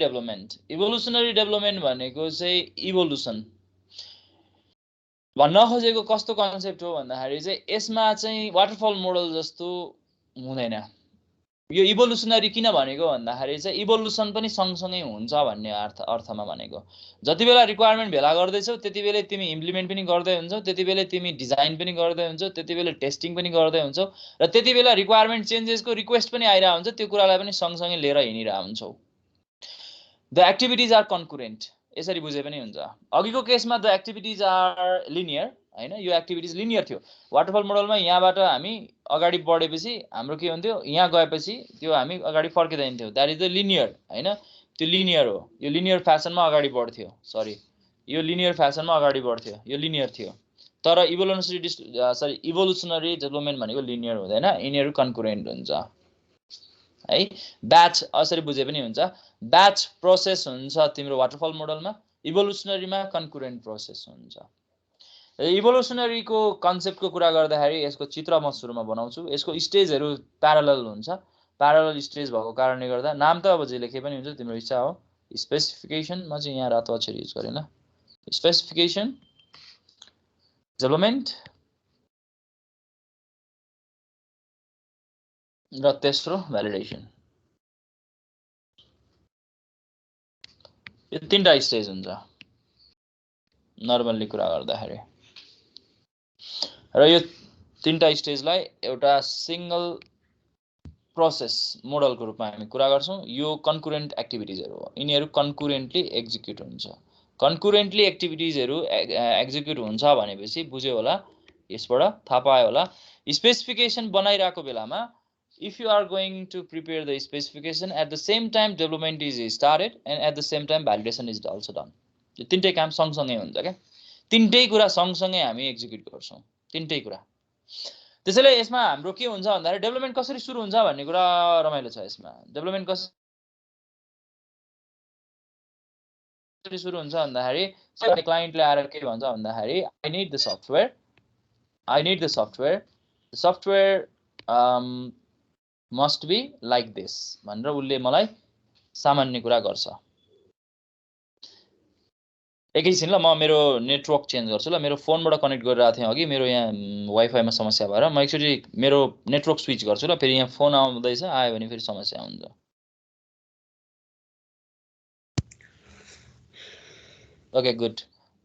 development भनेको चाहिँ इभोल्युसन भन्न खोजेको कस्तो कन्सेप्ट हो भन्दाखेरि चाहिँ यसमा चाहिँ वाटरफल मोडल जस्तो हुँदैन। यो इभोल्युसनरी किन भनेको भन्दाखेरि चाहिँ इभोल्युसन पनि सँगसँगै हुन्छ भन्ने अर्थमा भनेको। जति बेला रिक्वायरमेन्ट भेला गर्दैछौ त्यति बेला तिमी इम्प्लिमेन्ट पनि गर्दै हुन्छौ, त्यति बेला तिमी डिजाइन पनि गर्दै हुन्छौ, त्यति बेला टेस्टिङ पनि गर्दै हुन्छौ, र त्यति बेला रिक्वायरमेन्ट चेन्जेसको रिक्वेस्ट पनि आइरहेको हुन्छ। त्यो कुरालाई पनि सँगसँगै लिएर हिँडिरहेको हुन्छौ। द एक्टिभिटिज आर कन्कुरेन्ट, यसरी बुझे पनि हुन्छ। अघिको केसमा द एक्टिभिटिज आर लिनियर, हैन, यो एक्टिभिटिज लिनियर थियो। वाटरफल मोडलमा यहाँबाट हामी अगाडि बढेपछि हाम्रो के हुन्थ्यो, यहाँ गएपछि त्यो हामी अगाडि फर्किँदैनथ्यो। द्याट इज द लिनियर, हैन, त्यो लिनियर हो। यो लिनियर फ्यासनमा अगाडि बढ्थ्यो, सरी, यो लिनियर फ्यासनमा अगाडि बढ्थ्यो, यो लिनियर थियो। तर इभोल्युसनरी डेभलपमेन्ट भनेको लिनियर हुँदैन, यिनीहरू कन्कुरेन्ट हुन्छ है। ब्याच असरी बुझे पनि हुन्छ। ब्याच प्रोसेस हुन्छ तिम्रो वाटरफल मोडलमा, इभोल्युसनरीमा कन्कुरेन्ट प्रोसेस हुन्छ। इभोल्युसनरीको कन्सेप्टको कुरा गर्दाखेरि यसको चित्र म सुरुमा बनाउँछु। यसको स्टेजहरू प्यारलल हुन्छ, प्यारलल स्टेज भएको कारणले गर्दा नाम त अब जे लेखे पनि हुन्छ, तिम्रो इच्छा हो। स्पेसिफिकेसन, म चाहिँ यहाँ रातो अक्षर युज गरेन। स्पेसिफिकेसन, डेभलपमेन्ट, र तेस्रो भ्यालिडेसन। यो तीनटा स्टेज हुन्छ नर्मल्ली कुरा गर्दाखेरि, र यो तीनटा स्टेजलाई एउटा सिंगल प्रोसेस मोडलको रूपमा हामी कुरा गर्छौं। यो कन्कुरेन्ट एक्टिभिटिजहरु हो, यिनीहरु कन्कुरेन्टली एक्जिक्युट हुन्छ। कन्कुरेन्टली एक्टिभिटिजहरु एक्जिक्युट हुन्छ भनेपछि बुझ्यो होला, यसबाट थाहा पायो होला। स्पेसिफिकेसन बनाइराको बेलामा if you are going to prepare the specification, at the same time development is started and at the same time validation is also done. यो तीनटै काम सँगसँगै हुन्छ के, तीनटै कुरा सँगसँगै हामी एक्जिक्युट गर्छौं, तीनटै कुरा। त्यसैले यसमा हाम्रो के हुन्छ भन्दाखेरि डेभलपमेन्ट कसरी सुरु हुन्छ भन्ने कुरा रमाइलो छ। यसमा डेभलपमेन्ट कसरी सुरु हुन्छ भन्दाखेरि क्लाइन्टले आएर के भन्छ भन्दाखेरि I need the software, the software must be like this भनेर उले मलाई सामान्य कुरा गर्छ। एकैछिन ल, म मेरो नेटवर्क चेन्ज गर्छु ल। मेरो फोनबाट कनेक्ट गरिरहेको थिएँ अघि, मेरो यहाँ वाइफाईमा समस्या भएर म एकचोटि मेरो नेटवर्क स्विच गर्छु ल, फेरि यहाँ फोन आउँदैछ, आयो भने फेरि समस्या हुन्छ। ओके गुड,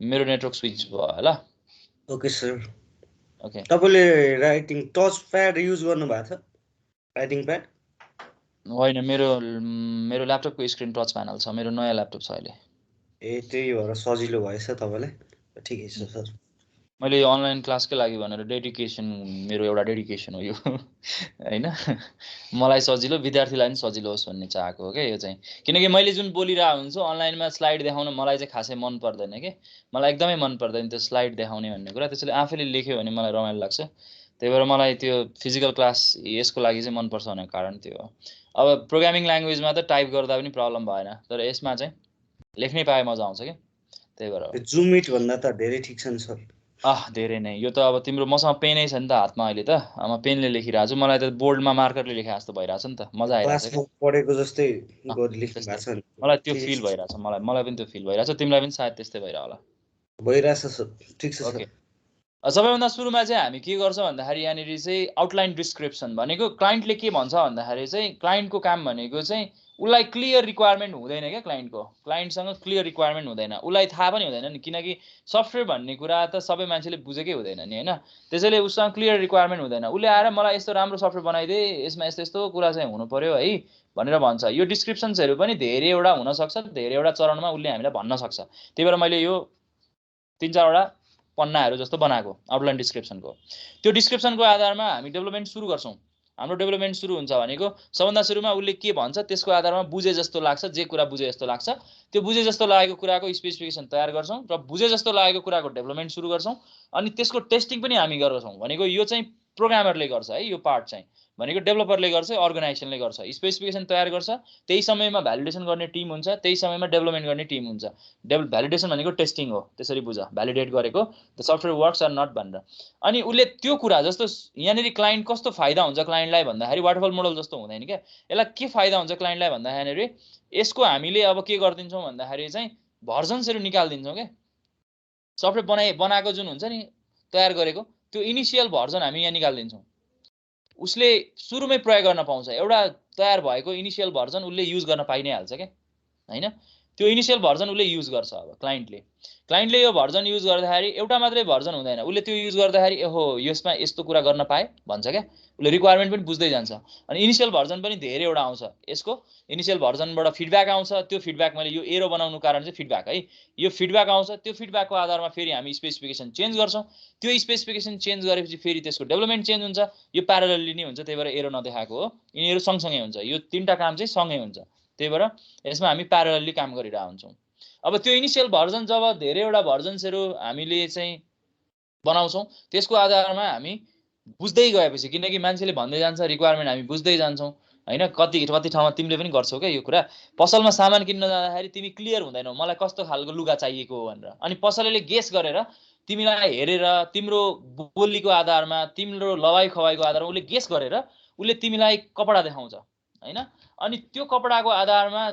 मेरो नेटवर्क स्विच भयो ल। Okay sir. ओके, तपाईले राइटिङ टच प्याड युज गर्नु भएको छ? राइटिङ प्याड होइन, मेरो ल्यापटपको स्क्रिन टच प्यानल छ, मेरो नयाँ ल्यापटप छ अहिले। ए, त्यही भएर सजिलो भएछ तपाईलाई। ठिकै छ सर। मैले अनलाइन क्लासकै लागि भनेर डेडिकेसन मेरो एउटा डेडिकेसन हो यो हैन मलाई सजिलो विद्यार्थीलाई पनि सजिलो होस् भन्ने चाहेको हो क्या यो चाहिँ किनकि मैले जुन बोलिरहेको हुन्छु अनलाइनमा स्लाइड देखाउन मलाई चाहिँ खासै मन पर्दैन के मलाई एकदमै मन पर्दैन त्यो स्लाइड देखाउने भन्ने कुरा त्यसैले आफैले लेख्यो भने मलाई रमाइलो लाग्छ त्यही भएर मलाई त्यो फिजिकल क्लास यसको लागि चाहिँ मनपर्छ भन्ने कारण त्यो हो अब प्रोग्रामिङ ल्याङ्ग्वेजमा त टाइप गर्दा पनि प्रब्लम भएन तर यसमा चाहिँ लेख्नै पाए मजा आउँछ क्या त्यही भएर जुम मिट भन्दा त धेरै ठिक छ नि सर धेरै नै यो त अब तिम्रो मसँग पेनै छ नि त हातमा अहिले त म पेनले लेखिरहेको छु मलाई त बोर्डमा मार्करले लेखे जस्तो भइरहेछ नि त मजा आइरहेछ क्लासमा पढेको जस्तै गरी लेख्नु त्यस्तै भएको छ नि मलाई त्यो ठिकै फिल छ भइरहेछ मलाई पनि त्यो फिल भइरहेछ तिमीलाई पनि सायद त्यस्तै भइरह होला भइरहेछ सर ठिक छ ओके सर सबैभन्दा सुरुमा चाहिँ हामी के गर्छौँ भन्दाखेरि यहाँनिर चाहिँ आउटलाइन डिस्क्रिप्सन भनेको क्लाइन्टले के भन्छ भन्दाखेरि चाहिँ क्लाइन्टको काम भनेको चाहिँ उसलाई क्लियर रिक्वायरमेन्ट हुँदैन क्या क्लाइन्टसँग क्लियर रिक्वायरमेन्ट हुँदैन उसलाई थाहा पनि हुँदैन नि किनकि सफ्टवेयर भन्ने कुरा त सबै मान्छेले बुझेकै हुँदैन नि होइन त्यसैले उसँग क्लियर रिक्वायरमेन्ट हुँदैन उसले आएर मलाई यस्तो राम्रो सफ्टवेयर बनाइदिए यसमा यस्तो यस्तो कुरा चाहिँ हुनु पर्यो है भनेर भन्छ यो डिस्क्रिप्सन्सहरू पनि धेरैवटा हुनसक्छ धेरैवटा चरणमा उसले हामीलाई भन्न सक्छ त्यही भएर मैले यो 3-4वटा पन्नाहरू जस्तो बनाएको आउटलाइन डिस्क्रिप्सनको त्यो डिस्क्रिप्सनको आधारमा हामी डेभलपमेन्ट सुरु गर्छौँ हाम्रो डेभलपमेन्ट सुरु हुन्छ भनेको सबभन्दा सुरुमा उसले के भन्छ त्यसको आधारमा बुझे जस्तो लाग्छ जे कुरा बुझे जस्तो लाग्छ त्यो बुझे जस्तो लागेको कुराको स्पेसिफिकेसन तयार गर्छौँ र बुझे जस्तो लागेको कुराको डेभलपमेन्ट सुरु गर्छौँ अनि त्यसको टेस्टिङ पनि हामी गर्छौँ भनेको यो चाहिँ प्रोग्रामरले गर्छ है यो पार्ट चाहिँ भनेको डेभलपरले गर्छ अर्गनाइजेसनले गर्छ स्पेसिफिकेसन तयार गर्छ त्यही समयमा भ्यालिडेसन गर्ने टिम हुन्छ त्यही समयमा डेभलपमेन्ट गर्ने टिम हुन्छ भ्यालिडेसन भनेको टेस्टिङ हो त्यसरी बुझ भ्यालिडेट गरेको the software works or not भनेर अनि उसले त्यो कुरा जस्तो यहाँनिर क्लाइन्ट कस्तो फाइदा हुन्छ क्लाइन्टलाई भन्दाखेरि वाटरफल मोडल जस्तो हुँदैन क्या यसलाई के फाइदा हुन्छ क्लाइन्टलाई भन्दा यहाँनिर यसको हामीले अब के गरिदिन्छौँ भन्दाखेरि चाहिँ भर्जन्सहरू निकालिदिन्छौँ क्या सफ्टवेयर बनाएको जुन हुन्छ नि तयार गरेको त्यो इनिसियल भर्जन हामी यहाँ निकालिदिन्छौँ उसले सुरुमै प्रयोग गर्न पाउँछ एउटा तयार भएको इनिसियल भर्जन उसले युज गर्न पाइ नै हाल्छ क्या हैन त्यो इनिसियल भर्जन उसले युज गर्छ अब क्लाइन्टले यो भर्जन युज गर्दाखेरि एउटा मात्रै भर्जन हुँदैन उसले त्यो युज गर्दाखेरि ओहो यसमा यस्तो कुरा गर्न पाए भन्छ क्या उसले रिक्वायरमेन्ट पनि बुझ्दै जान्छ अनि इनिसियल भर्जन पनि धेरैवटा आउँछ यसको इनिसियल भर्जनबाट फिडब्याक आउँछ त्यो फिडब्याक मैले यो एरो बनाउनु कारण चाहिँ फिडब्याक है यो फिडब्याक आउँछ त्यो फिडब्याकको आधारमा फेरि हामी स्पेसिफिकेसन चेन्ज गर्छौँ त्यो स्पेसिफिकेसन चेन्ज गरेपछि फेरि त्यसको डेभलपमेन्ट चेन्ज हुन्छ यो प्यारलली नै हुन्छ त्यही भएर एरो नदेखाएको हो यिनीहरू सँगसँगै हुन्छ यो 3टा काम चाहिँ सँगै हुन्छ त्यही भएर यसमा हामी प्यारलली काम गरिरहेका हुन्छौँ अब त्यो इनिसियल भर्जन जब धेरैवटा भर्जन्सहरू हामीले चाहिँ बनाउँछौँ त्यसको आधारमा हामी बुझ्दै गएपछि किनकि मान्छेले भन्दै जान्छ रिक्वायरमेन्ट हामी बुझ्दै जान्छौँ हैन कति ठाउँमा तिमीले पनि गर्छौ क्या यो कुरा पसलमा सामान किन्न जाँदाखेरि तिमी क्लियर हुँदैनौ मलाई कस्तो खालको लुगा चाहिएको हो भनेर अनि पसलले गेस गरेर तिमीलाई हेरेर तिम्रो बोलीको आधारमा तिम्रो लवाई खवाईको आधारमा उसले गेस गरेर उसले तिमीलाई कपडा देखाउँछ हैन अनि त्यो कपडाको आधारमा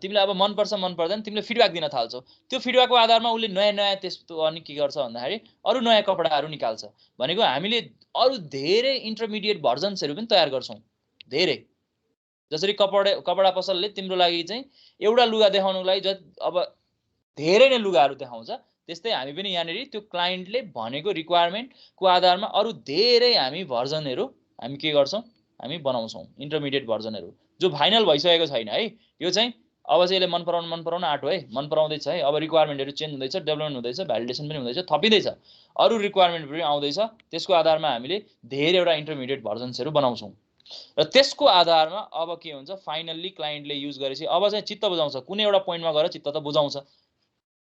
तिमीलाई अब मन पर्छ मन पर्दैन तिमीले फिडब्याक दिन थाल्छौ त्यो फिडब्याकको आधारमा उसले नयाँ त्यस्तो अनि के गर्छ भन्दाखेरि अरु नयाँ कपडाहरू निकाल्छ भनेको हामीले अरु धेरै इन्टरमिडिएट भर्जन्सहरू पनि तयार गर्छौं धेरै जसरी कपडा पसलले तिम्रो लागि चाहिँ एउटा लुगा देखाउनको लागि अब धेरै नै लुगाहरू देखाउँछ त्यस्तै हामी पनि यहाँनेरि त्यो क्लाइन्टले भनेको रिक्वायरमेन्टको आधारमा अरु धेरै हामी भर्जनहरू हामी के गर्छौं हामी बनाउँछौं इन्टरमिडिएट भर्जनहरू जो फाइनल भइसकेको छैन है यो चाहिँ अब चाहिँ यसले मन पराउन आँटो है मन पराउँदैछ है अब रिक्वायरमेन्टहरू चेन्ज हुँदैछ डेभलपमेन्ट हुँदैछ भ्यालिडेसन पनि हुँदैछ थपिँदैछ अरु रिक्वायरमेन्ट पनि आउँदैछ त्यसको आधारमा हामीले धेरैवटा इन्टरमिडिएट भर्जन्सहरू बनाउँछौं र त्यसको आधारमा अब के हुन्छ फाइनल्ली क्लाइन्टले युज गरेपछि अब चाहिँ चित्त बुझाउँछ कुनै एउटा पोइन्टमा गएर चित्त त बुझाउँछ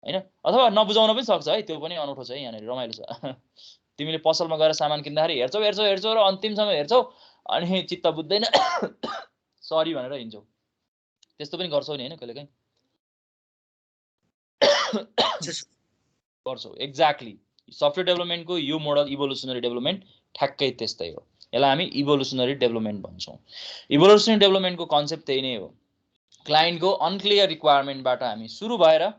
हैन अथवा नबुझाउन पनि सक्छ है त्यो पनि अनौठो छ है यहाँनेरि रमाइलो छ तिमीले पसलमा गएर सामान किन्दाखेरि हेर्छौ र अन्तिमसम्म हेर्छौ अनि चित्त बुझ्दैन सरी भनेर हिँड्छौ त्यस्तो पनि गर्छौ नि हैन कहिलेकाहीँ गर्छौ एक्ज्याक्टली सफ्टवेयर डेभलपमेन्टको यो मोडल इभोल्युसनरी डेभलपमेन्ट ठ्याक्कै त्यस्तै हो यसलाई हामी इभोल्युसनरी डेभलपमेन्ट भन्छौं इभोल्युसनरी डेभलपमेन्टको कन्सेप्ट त्यही नै हो क्लाइन्टको अनक्लियर रिक्वायरमेन्टबाट हामी सुरु भएर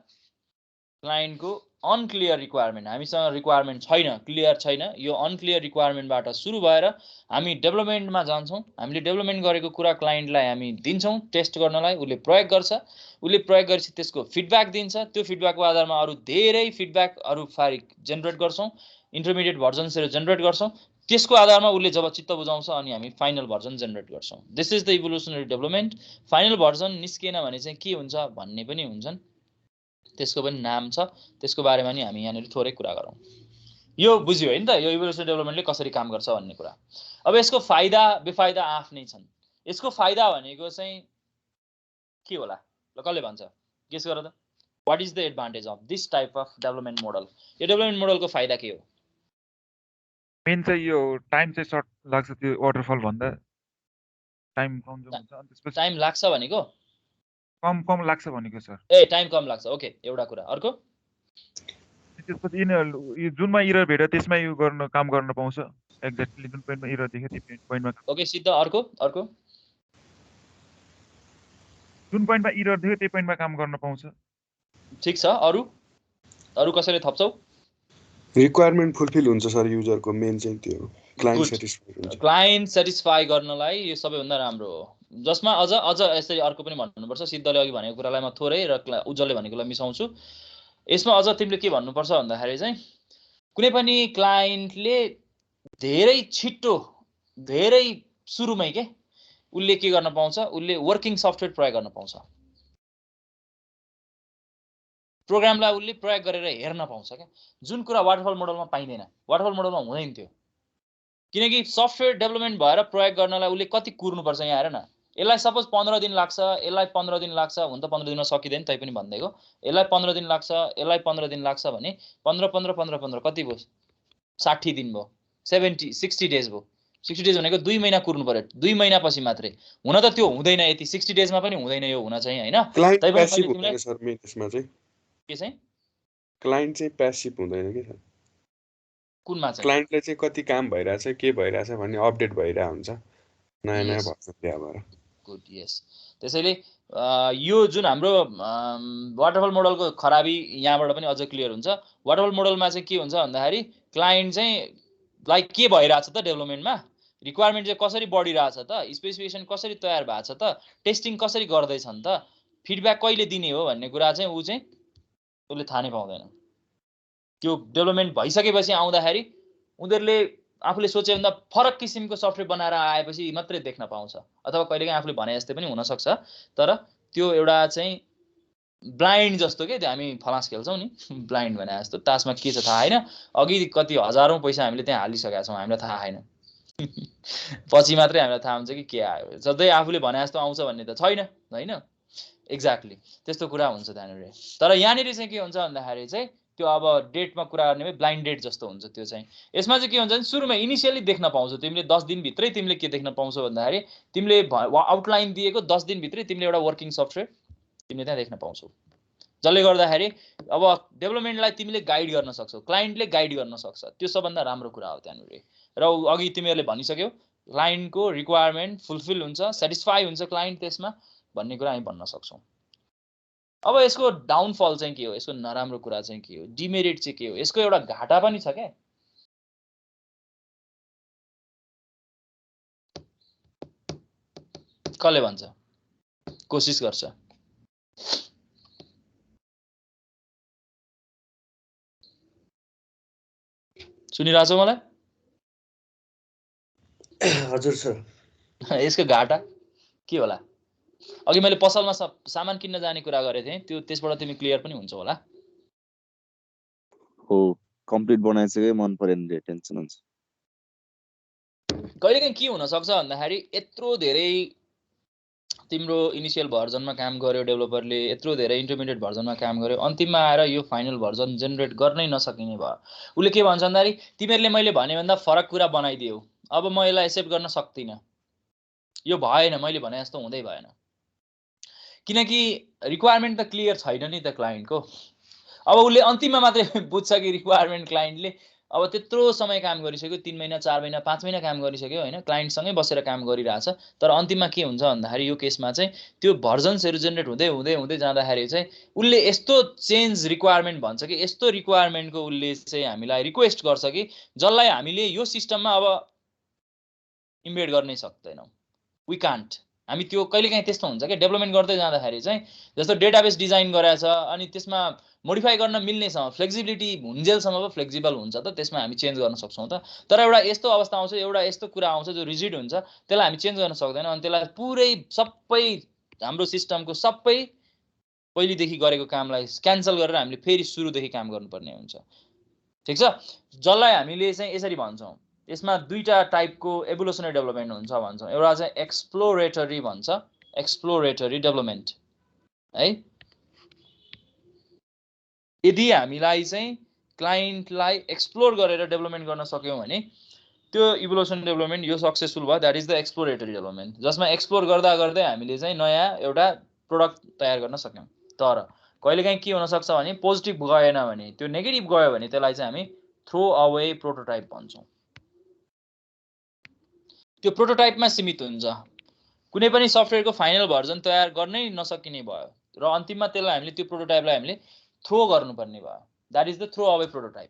क्लाइन्टको अनक्लियर रिक्वायरमेन्ट हामीसँग रिक्वायरमेन्ट छैन क्लियर छैन यो अनक्लियर रिक्वायरमेन्टबाट सुरु भएर हामी डेभलपमेन्टमा जान्छौं हामीले डेभलपमेन्ट गरेको कुरा क्लाइन्टलाई हामी दिन्छौं टेस्ट गर्नलाई उसले प्रयोग गर्छ उसले प्रयोग गरेपछि त्यसको फिडब्याक दिन्छ त्यो फिडब्याकको आधारमा अरु धेरै फिडब्याकहरु जेनेरेट गर्छौं इन्टरमिडिएट भर्जन्सहरु जेनेरेट गर्छौं त्यसको आधारमा उसले जब चित्त बुझाउँछ अनि हामी फाइनल भर्जन जेनेरेट गर्छौं this is the evolutionary development final version निस्केन भने चाहिँ के हुन्छ भन्ने पनि हुन्छन् त्यसको पनि नाम छ त्यसको बारेमा नि हामी यहाँनेरि थोरै कुरा गरौँ यो बुझ्यो होइन त, यो इभोल्युसन डेभलपमेन्टले कसरी काम गर्छ भन्ने कुरा। अब यसको फाइदा बेफाइदा आफ्नै छन्। यसको फाइदा भनेको चाहिँ के होला ल, कसले भन्छ? गेस गर त। What is the advantage of this type of development model? यो डेभलपमेन्ट मोडलको फाइदा के हो? मेन चाहिँ यो टाइम चाहिँ सर्ट लाग्छ त्यो वाटरफल भन्दा, टाइम कन्ज्युम हुन्छ। अनि त्यसपछि टाइम लाग्छ भनेको कम लाग्छ भनेको सर। ए टाइम कम लाग्छ, ओके, एउटा कुरा। अर्को त्यसपछि यिनीहरू यो जुनमा इरर भेट्यो त्यसमा यो गर्न काम गर्न पाउँछ, एक्ज्याक्टली जुन पोइन्टमा इरर देख्यो त्यो पोइन्टमा। ओके सिद्ध। अर्को जुन पोइन्टमा इरर देख्यो त्यो पोइन्टमा काम गर्न पाउँछ। ठिक छ। अरू कसैले थप्छौ? रिक्वायरमेन्ट फुलफिल हुन्छ सर, युजरको मेन चाहिँ त्यो हो, क्लाइन्ट Good. सेटिस्फाइड हुन्छ। क्लाइन्ट सेटिस्फाई गर्नलाई यो सबैभन्दा राम्रो हो। जसमा अझ यसरी अर्को पनि भन्नुपर्छ, सिद्धले अघि भनेको कुरालाई म थोरै र उज्जवलले भनेकोलाई मिसाउँछु। यसमा अझ तिमीले के भन्नुपर्छ भन्दाखेरि चाहिँ कुनै पनि क्लाइन्टले धेरै छिट्टो धेरै सुरुमै के उसले के गर्न पाउँछ, उसले वर्किङ सफ्टवेयर प्रयोग गर्न पाउँछ, प्रोग्रामलाई उसले प्रयोग गरेर हेर्न पाउँछ क्या, जुन कुरा वाटरफल मोडलमा पाइँदैन, वाटरफल मोडलमा हुँदैन थियो। किनकि सफ्टवेयर डेभलपमेन्ट भएर प्रयोग गर्नलाई उसले कति कुर्नुपर्छ यहाँ हेर न। यसलाई सपोज 15 दिन लाग्छ, यसलाई 15 दिन लाग्छ, हुन त 15 दिनमा सकिँदैन, तै पनि भनिदिएको, यसलाई 15 दिन लाग्छ, यसलाई 15 दिन लाग्छ भने 15 कति भयो? 60 दिन भयो, 60 डेज भयो। 60 डेज भनेको 2 महिना कुर्नु पर्यो, 2 महिनापछि मात्रै। हुन त त्यो हुँदैन, यति 60 डेजमा पनि हुँदैन यो हुन चाहिँ हैन। क्लाइन्ट तै पनि प्यासिभ मैले हुँदैन सर मेन यसमा चाहिँ। के चाहिँ क्लाइन्ट चाहिँ प्यासिभ हुँदैन के सर। कुनमा चाहिँ क्लाइन्टले चाहिँ कति काम भइरहेछ, के भइरहेछ भन्ने अपडेट भइरहेको हुन्छ नयाँ Yes. भर्जन ल्याएर भएर। गुड, यस। त्यसैले यो जुन हाम्रो वाटरफल मोडलको खराबी यहाँबाट पनि अझ क्लियर हुन्छ। वाटरफल मोडलमा चाहिँ के हुन्छ भन्दाखेरि क्लाइन्ट चाहिँ लाइक के भइरहेछ त डेभलपमेन्टमा, रिक्वायरमेन्ट चाहिँ कसरी बढिरहेछ त, स्पेसिफिकेसन कसरी तयार भएको छ त, टेस्टिङ कसरी गर्दैछन् त, फिडब्याक कहिले दिने हो भन्ने कुरा चाहिँ उसले थाहा नै पाउँदैन। त्यो डेभलपमेन्ट भइसकेपछि आउँदाखेरि उनीहरूले आफूले सोचेभन्दा फरक किसिमको सफ्टवेयर बनाएर आएपछि मात्रै देख्न पाउँछ, अथवा कहिलेकाहीँ आफूले भने जस्तै पनि हुनसक्छ। तर त्यो एउटा चाहिँ ब्लाइन्ड जस्तो के, त्यो हामी फलास खेल्छौँ नि ब्लाइन्ड भने जस्तो, तासमा के छ थाहा होइन, अघि कति हजारौँ पैसा हामीले त्यहाँ हालिसकेका छौँ, हामीलाई थाहा छैन पछि मात्रै हामीलाई थाहा हुन्छ कि के आयो। सधैँ आफूले भने जस्तो आउँछ भन्ने त छैन होइन। एक्ज्याक्टली त्यस्तो कुरा हुन्छ त्यहाँनिर। तर यहाँनिर चाहिँ के हुन्छ भन्दाखेरि चाहिँ त्यो अब डेटमा कुरा गर्ने भए ब्लाइन्ड डेट जस्तो हुन्छ त्यो चाहिँ। यसमा चाहिँ के हुन्छ भने सुरुमा इनिसियली देख्न पाउँछौ तिमीले, 10 दिनभित्रै तिमीले के देख्न पाउँछौ भन्दाखेरि तिमीले आउटलाइन दिएको 10 दिनभित्रै तिमीले एउटा वर्किङ सफ्टवेयर तिमीले त्यहाँ देख्न पाउँछौ। जसले गर्दाखेरि अब डेभलपमेन्टलाई तिमीले गाइड गर्न सक्छौ, क्लाइन्टले गाइड गर्न सक्छ, त्यो सबभन्दा राम्रो कुरा हो त्यहाँनिर। र अघि तिमीहरूले भनिसक्यौ क्लाइन्टको रिक्वायरमेन्ट फुलफिल हुन्छ, सेटिस्फाई हुन्छ क्लाइन्ट त्यसमा भन्ने कुरा हामी भन्न सक्छौँ। अब यसको डाउनफल चाहिँ के हो, यसको नराम्रो कुरा चाहिँ के हो, डिमेरिट चाहिँ के हो, यसको एउटा घाटा पनि छ क्या। कसले भन्छ? कोसिस गर्छ। सुनिरहेको छौ मलाई? हजुर सर। यसको घाटा के होला? अघि मैले पसलमा सामान किन्न जाने कुरा गरेको थिएँ, त्यो त्यसबाट तिमी क्लियर पनि हुन्छ होला। हो, कम्प्लिट बनाइसके मन परेन रे, टेन्सन हुन्छ। कहिलेकाहीँ के हुनसक्छ भन्दाखेरि यत्रो धेरै तिम्रो इनिसियल भर्जनमा काम गर्यो डेभलपरले, यत्रो धेरै इन्टरमिडिएट भर्जनमा काम गर्यो, अन्तिममा आएर यो फाइनल भर्जन जेनेरेट गर्नै नसकिने भयो। उसले के भन्छ भन्दाखेरि तिमीहरूले मैले भने भन्दा फरक कुरा बनाइदियौ, अब म यसलाई एक्सेप्ट गर्न सक्दिनँ, यो भएन, मैले भने जस्तो हुँदै भएन। किनकि रिक्वायरमेन्ट त क्लियर छैन नि त क्लाइन्टको। अब उसले अन्तिममा मात्रै बुझ्छ कि रिक्वायरमेन्ट क्लाइन्टले अब त्यत्रो समय काम गरिसक्यो, 3 महिना 4 महिना 5 महिना काम गरिसक्यो होइन, क्लाइन्टसँगै बसेर काम गरिरहेछ। तर अन्तिममा के हुन्छ भन्दाखेरि यो केसमा चाहिँ त्यो भर्जन्सहरू जेनेरेट हुँदै हुँदै हुँदै जाँदाखेरि चाहिँ उसले यस्तो चेन्ज रिक्वायरमेन्ट भन्छ कि यस्तो रिक्वायरमेन्टको उसले चाहिँ हामीलाई रिक्वेस्ट गर्छ कि जसलाई हामीले यो सिस्टममा अब इम्बेड गर्नै सक्दैनौँ, वी कान्ट। हामी त्यो कहिलेकाहीँ त्यस्तो हुन्छ कि डेभलपमेन्ट गर्दै जाँदाखेरि चाहिँ जस्तो डेटाबेस डिजाइन गराएछ अनि त्यसमा मोडिफाई गर्न मिल्नेसम्म फ्लेक्सिबिलिटी हुन्जेलसम्म पो फ्लेक्सिबल हुन्छ त, त्यसमा हामी चेन्ज गर्न सक्छौँ त। तर एउटा यस्तो अवस्था आउँछ, एउटा यस्तो कुरा आउँछ जो रिजिड हुन्छ, त्यसलाई हामी चेन्ज गर्न सक्दैनौँ। अनि त्यसलाई पुरै सबै हाम्रो सिस्टमको सबै पहिलेदेखि गरेको कामलाई क्यान्सल गरेर हामीले फेरि सुरुदेखि काम गर्नुपर्ने हुन्छ। ठिक छ जसलाई हामीले चाहिँ यसरी भन्छौँ यसमा दुईटा टाइपको एभोल्युसनरी डेभलपमेन्ट हुन्छ भन्छौँ एउटा चाहिँ एक्सप्लोरेटरी भन्छ एक्सप्लोरेटरी डेभलपमेन्ट है यदि हामीलाई चाहिँ क्लाइन्टलाई एक्सप्लोर गरेर डेभलपमेन्ट गर्न सक्यौँ भने त्यो इभोल्युसन डेभलपमेन्ट यो सक्सेसफुल भयो that is the exploratory development जसमा एक्सप्लोर गर्दा गर्दै हामीले चाहिँ नयाँ एउटा प्रोडक्ट तयार गर्न सक्यौँ तर कहिलेकाहीँ के हुनसक्छ भने पोजिटिभ गएन भने त्यो नेगेटिभ गयो भने त्यसलाई चाहिँ हामी थ्रो अवे प्रोटोटाइप भन्छौँ त्यो प्रोटोटाइपमा सीमित हुन्छ कुनै पनि सफ्टवेयरको फाइनल भर्जन तयार गर्नै नसकिने भयो र अन्तिममा त्यसलाई हामीले त्यो प्रोटोटाइपलाई हामीले थ्रो गर्नुपर्ने भयो that is the throw away prototype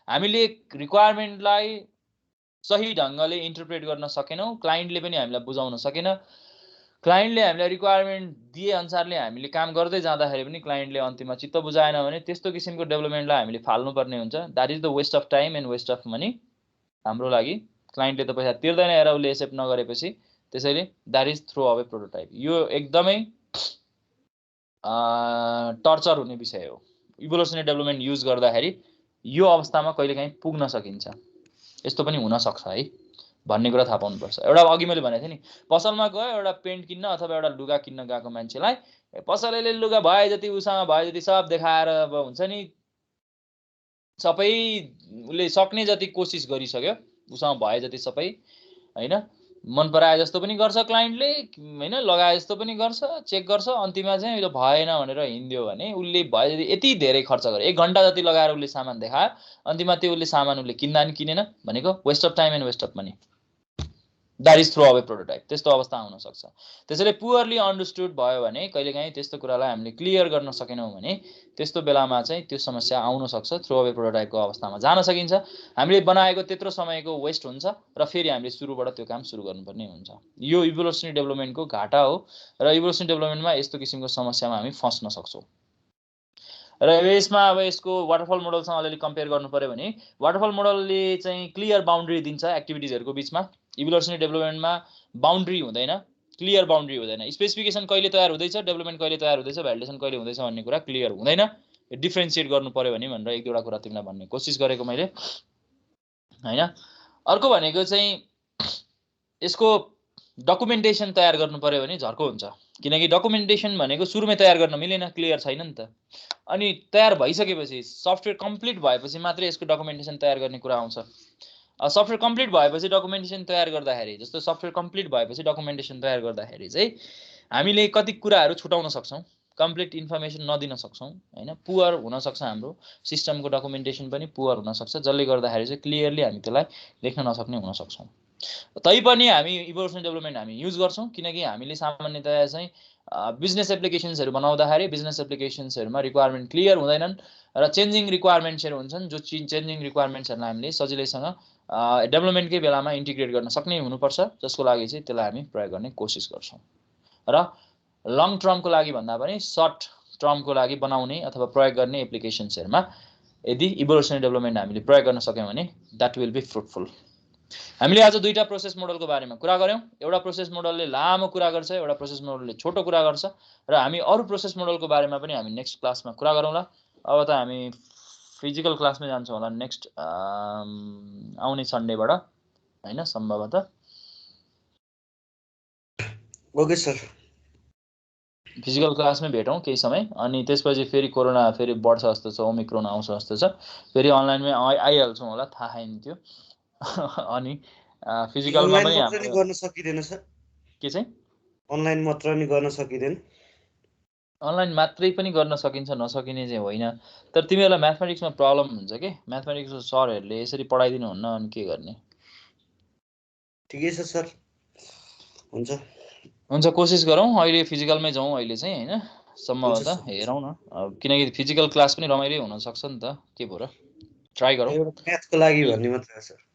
हामीले रिक्वायरमेन्टलाई सही ढङ्गले इन्टरप्रेट गर्न सकेनौँ क्लाइन्टले पनि हामीलाई बुझाउन सकेन क्लाइन्टले हामीलाई रिक्वायरमेन्ट दिए अनुसारले हामीले काम गर्दै जाँदाखेरि पनि क्लाइन्टले अन्तिममा चित्त बुझाएन भने त्यस्तो किसिमको डेभलपमेन्टलाई हामीले फाल्नुपर्ने हुन्छ that is the waste of time and waste of money हाम्रो लागि क्लाइन्टले त पैसा तिर्दैन हेर उसले एक्सेप्ट नगरेपछि त्यसैले that is throw away prototype यो एकदमै टर्चर हुने विषय हो इभोल्युसनरी डेभलपमेन्ट युज गर्दाखेरि यो अवस्थामा कहिलेकाहीँ पुग्न सकिन्छ यस्तो पनि हुनसक्छ है भन्ने कुरा थाहा पाउनुपर्छ एउटा अघि मैले भनेको थिएँ नि पसलमा गयो एउटा पेन्ट किन्न अथवा एउटा लुगा किन्न गएको मान्छेलाई पसलेले लुगा भए जति उसँग भए जति सब देखाएर अब हुन्छ नि सबै उसले सक्ने जति कोसिस गरिसक्यो उसँग भए जति सबै होइन मन पराए जस्तो पनि गर्छ क्लाइन्टले होइन लगाए जस्तो पनि गर्छ चेक गर्छ अन्तिममा चाहिँ यो भएन भनेर हिँड्यो भने उसले भए जति यति धेरै खर्च गर्यो 1 घन्टा जति लगाएर उसले सामान देखायो अन्तिममा त्यो उसले सामान उसले किन्दा नि किनेन भनेको waste of time and waste of money that is throw away prototype त्यस्तो अवस्था आउन सक्छ त्यसैले पुअरली अन्डरस्टुड भयो भने कहिलेकाहीँ त्यस्तो कुरालाई हामीले क्लियर गर्न सकेनौँ भने त्यस्तो बेलामा चाहिँ त्यो समस्या आउन सक्छ थ्रो अवे प्रोटोटाइपको अवस्थामा जान सकिन्छ हामीले बनाएको त्यत्रो समयको वेस्ट हुन्छ र फेरि हामीले सुरुबाट त्यो काम सुरु गर्नुपर्ने हुन्छ यो इभोल्युसनरी डेभलपमेन्टको घाटा हो र इभोल्युसनरी डेभलपमेन्टमा यस्तो किसिमको समस्यामा हामी फस्न सक्छौँ र यसमा अब यसको वाटरफल मोडलसँग अलिअलि कम्पेयर गर्नु पर्यो भने वाटरफल मोडलले चाहिँ क्लियर बाउन्ड्री दिन्छ एक्टिभिटिजहरूको बिचमा इभोल्युसनरी डेभलपमेन्टमा बाउन्ड्री हुँदैन क्लियर बाउन्ड्री हुँदैन स्पेसिफिकेसन कहिले तयार हुँदैछ डेभलपमेन्ट कहिले तयार हुँदैछ भ्यालिडेसन कहिले हुँदैछ भन्ने कुरा क्लियर हुँदैन डिफ्रेन्सिएट गर्नु पर्यो भने भनेर एक दुईवटा कुरा तिमीलाई भन्ने कोसिस गरेको मैले होइन अर्को भनेको चाहिँ यसको डकुमेन्टेसन तयार गर्नु पर्यो भने झर्को हुन्छ किनकि डकुमेन्टेसन भनेको सुरुमै तयार गर्न मिलेन क्लियर छैन नि त अनि तयार भइसकेपछि सफ्टवेयर कम्प्लिट भएपछि मात्रै यसको डकुमेन्टेसन तयार गर्ने कुरा आउँछ सफ्टवेयर कम्प्लिट भएपछि डकुमेन्टेसन तयार गर्दाखेरि जस्तो सफ्टवेयर कम्प्लिट भएपछि डकुमेन्टेसन तयार गर्दाखेरि चाहिँ हामीले कति कुराहरू छुटाउन सक्छौँ कम्प्लिट इन्फर्मेसन नदिन सक्छौँ होइन पुवर हुनसक्छ हाम्रो सिस्टमको डकुमेन्टेसन पनि पुवर हुनसक्छ जसले गर्दाखेरि चाहिँ क्लियरली हामी त्यसलाई लेख्न नसक्ने हुन सक्छौँ तैपनि हामी इभोल्युसन डेभलपमेन्ट हामी युज गर्छौँ किनकि हामीले सामान्यतया चाहिँ बिजनेस एप्लिकेसन्सहरू बनाउँदाखेरि बिजनेस एप्लिकेसन्सहरूमा रिक्वायरमेन्ट क्लियर हुँदैनन् र चेन्जिङ रिक्वायरमेन्ट्सहरू हुन्छन् जो चेन्जिङ रिक्वायरमेन्ट्सहरूलाई हामीले सजिलैसँग डेभलपमेन्टकै बेलामा इन्टिग्रेट गर्न सक्ने हुनुपर्छ जसको लागि चाहिँ त्यसलाई हामी प्रयोग गर्ने कोसिस गर्छौँ र लङ टर्मको लागि भन्दा पनि सर्ट टर्मको लागि बनाउने अथवा प्रयोग गर्ने एप्लिकेसन्सहरूमा यदि इभोल्युसनरी डेभलपमेन्ट हामीले प्रयोग गर्न सक्यौँ भने द्याट विल बी फ्रुटफुल हामीले आज दुईटा प्रोसेस मोडलको बारेमा कुरा गऱ्यौँ एउटा प्रोसेस मोडलले लामो कुरा गर्छ एउटा प्रोसेस मोडलले छोटो कुरा गर्छ र हामी अरू प्रोसेस मोडलको बारेमा पनि हामी नेक्स्ट क्लासमा कुरा गरौँला अब त हामी फिजिकल क्लासमै जान्छौँ होला नेक्स्ट आउने सन्डेबाट होइन सम्भवतः ओके सर फिजिकल क्लासमै भेटौँ केही समय अनि त्यसपछि फेरि कोरोना फेरि बढ्छ जस्तो छ ओमिक्रोन आउँछ जस्तो छ फेरि अनलाइनमै आइहाल्छौँ होला थाहा छैन त्यो अनि फिजिकलमा पनि हामीले गर्न सकिदैन सर के चाहिँ अनलाइन मात्र नि गर्न सकिदैन अनलाइन मात्रै पनि गर्न सकिन्छ नसकिने चाहिँ होइन तर तिमीहरूलाई म्याथमेटिक्समा प्रब्लम हुन्छ कि म्याथमेटिक्सको सरहरूले यसरी पढाइदिनु हुन्न अनि के गर्ने ठिकै छ सर हुन्छ कोसिस गरौँ अहिले फिजिकलमै जाउँ अहिले चाहिँ होइन सम्भवतः हेरौँ न किनकि फिजिकल क्लास पनि रमाइलो हुनसक्छ नि त के भो र ट्राई गरौँ म्याथको लागि भन्ने मात्र सर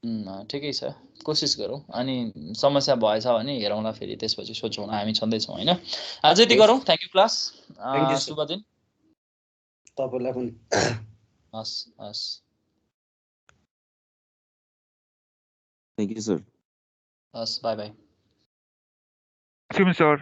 ठिकै छ कोसिस गरौँ अनि समस्या भएछ भने हेरौँला फेरि त्यसपछि सोचौँ हामी छँदैछौँ होइन आज यति गरौँ थ्याङ्क यू क्लास शुभ दिन तपाईँलाई पनि हस् हस् थ्याङ्क यू सर हस् बाई बाई सर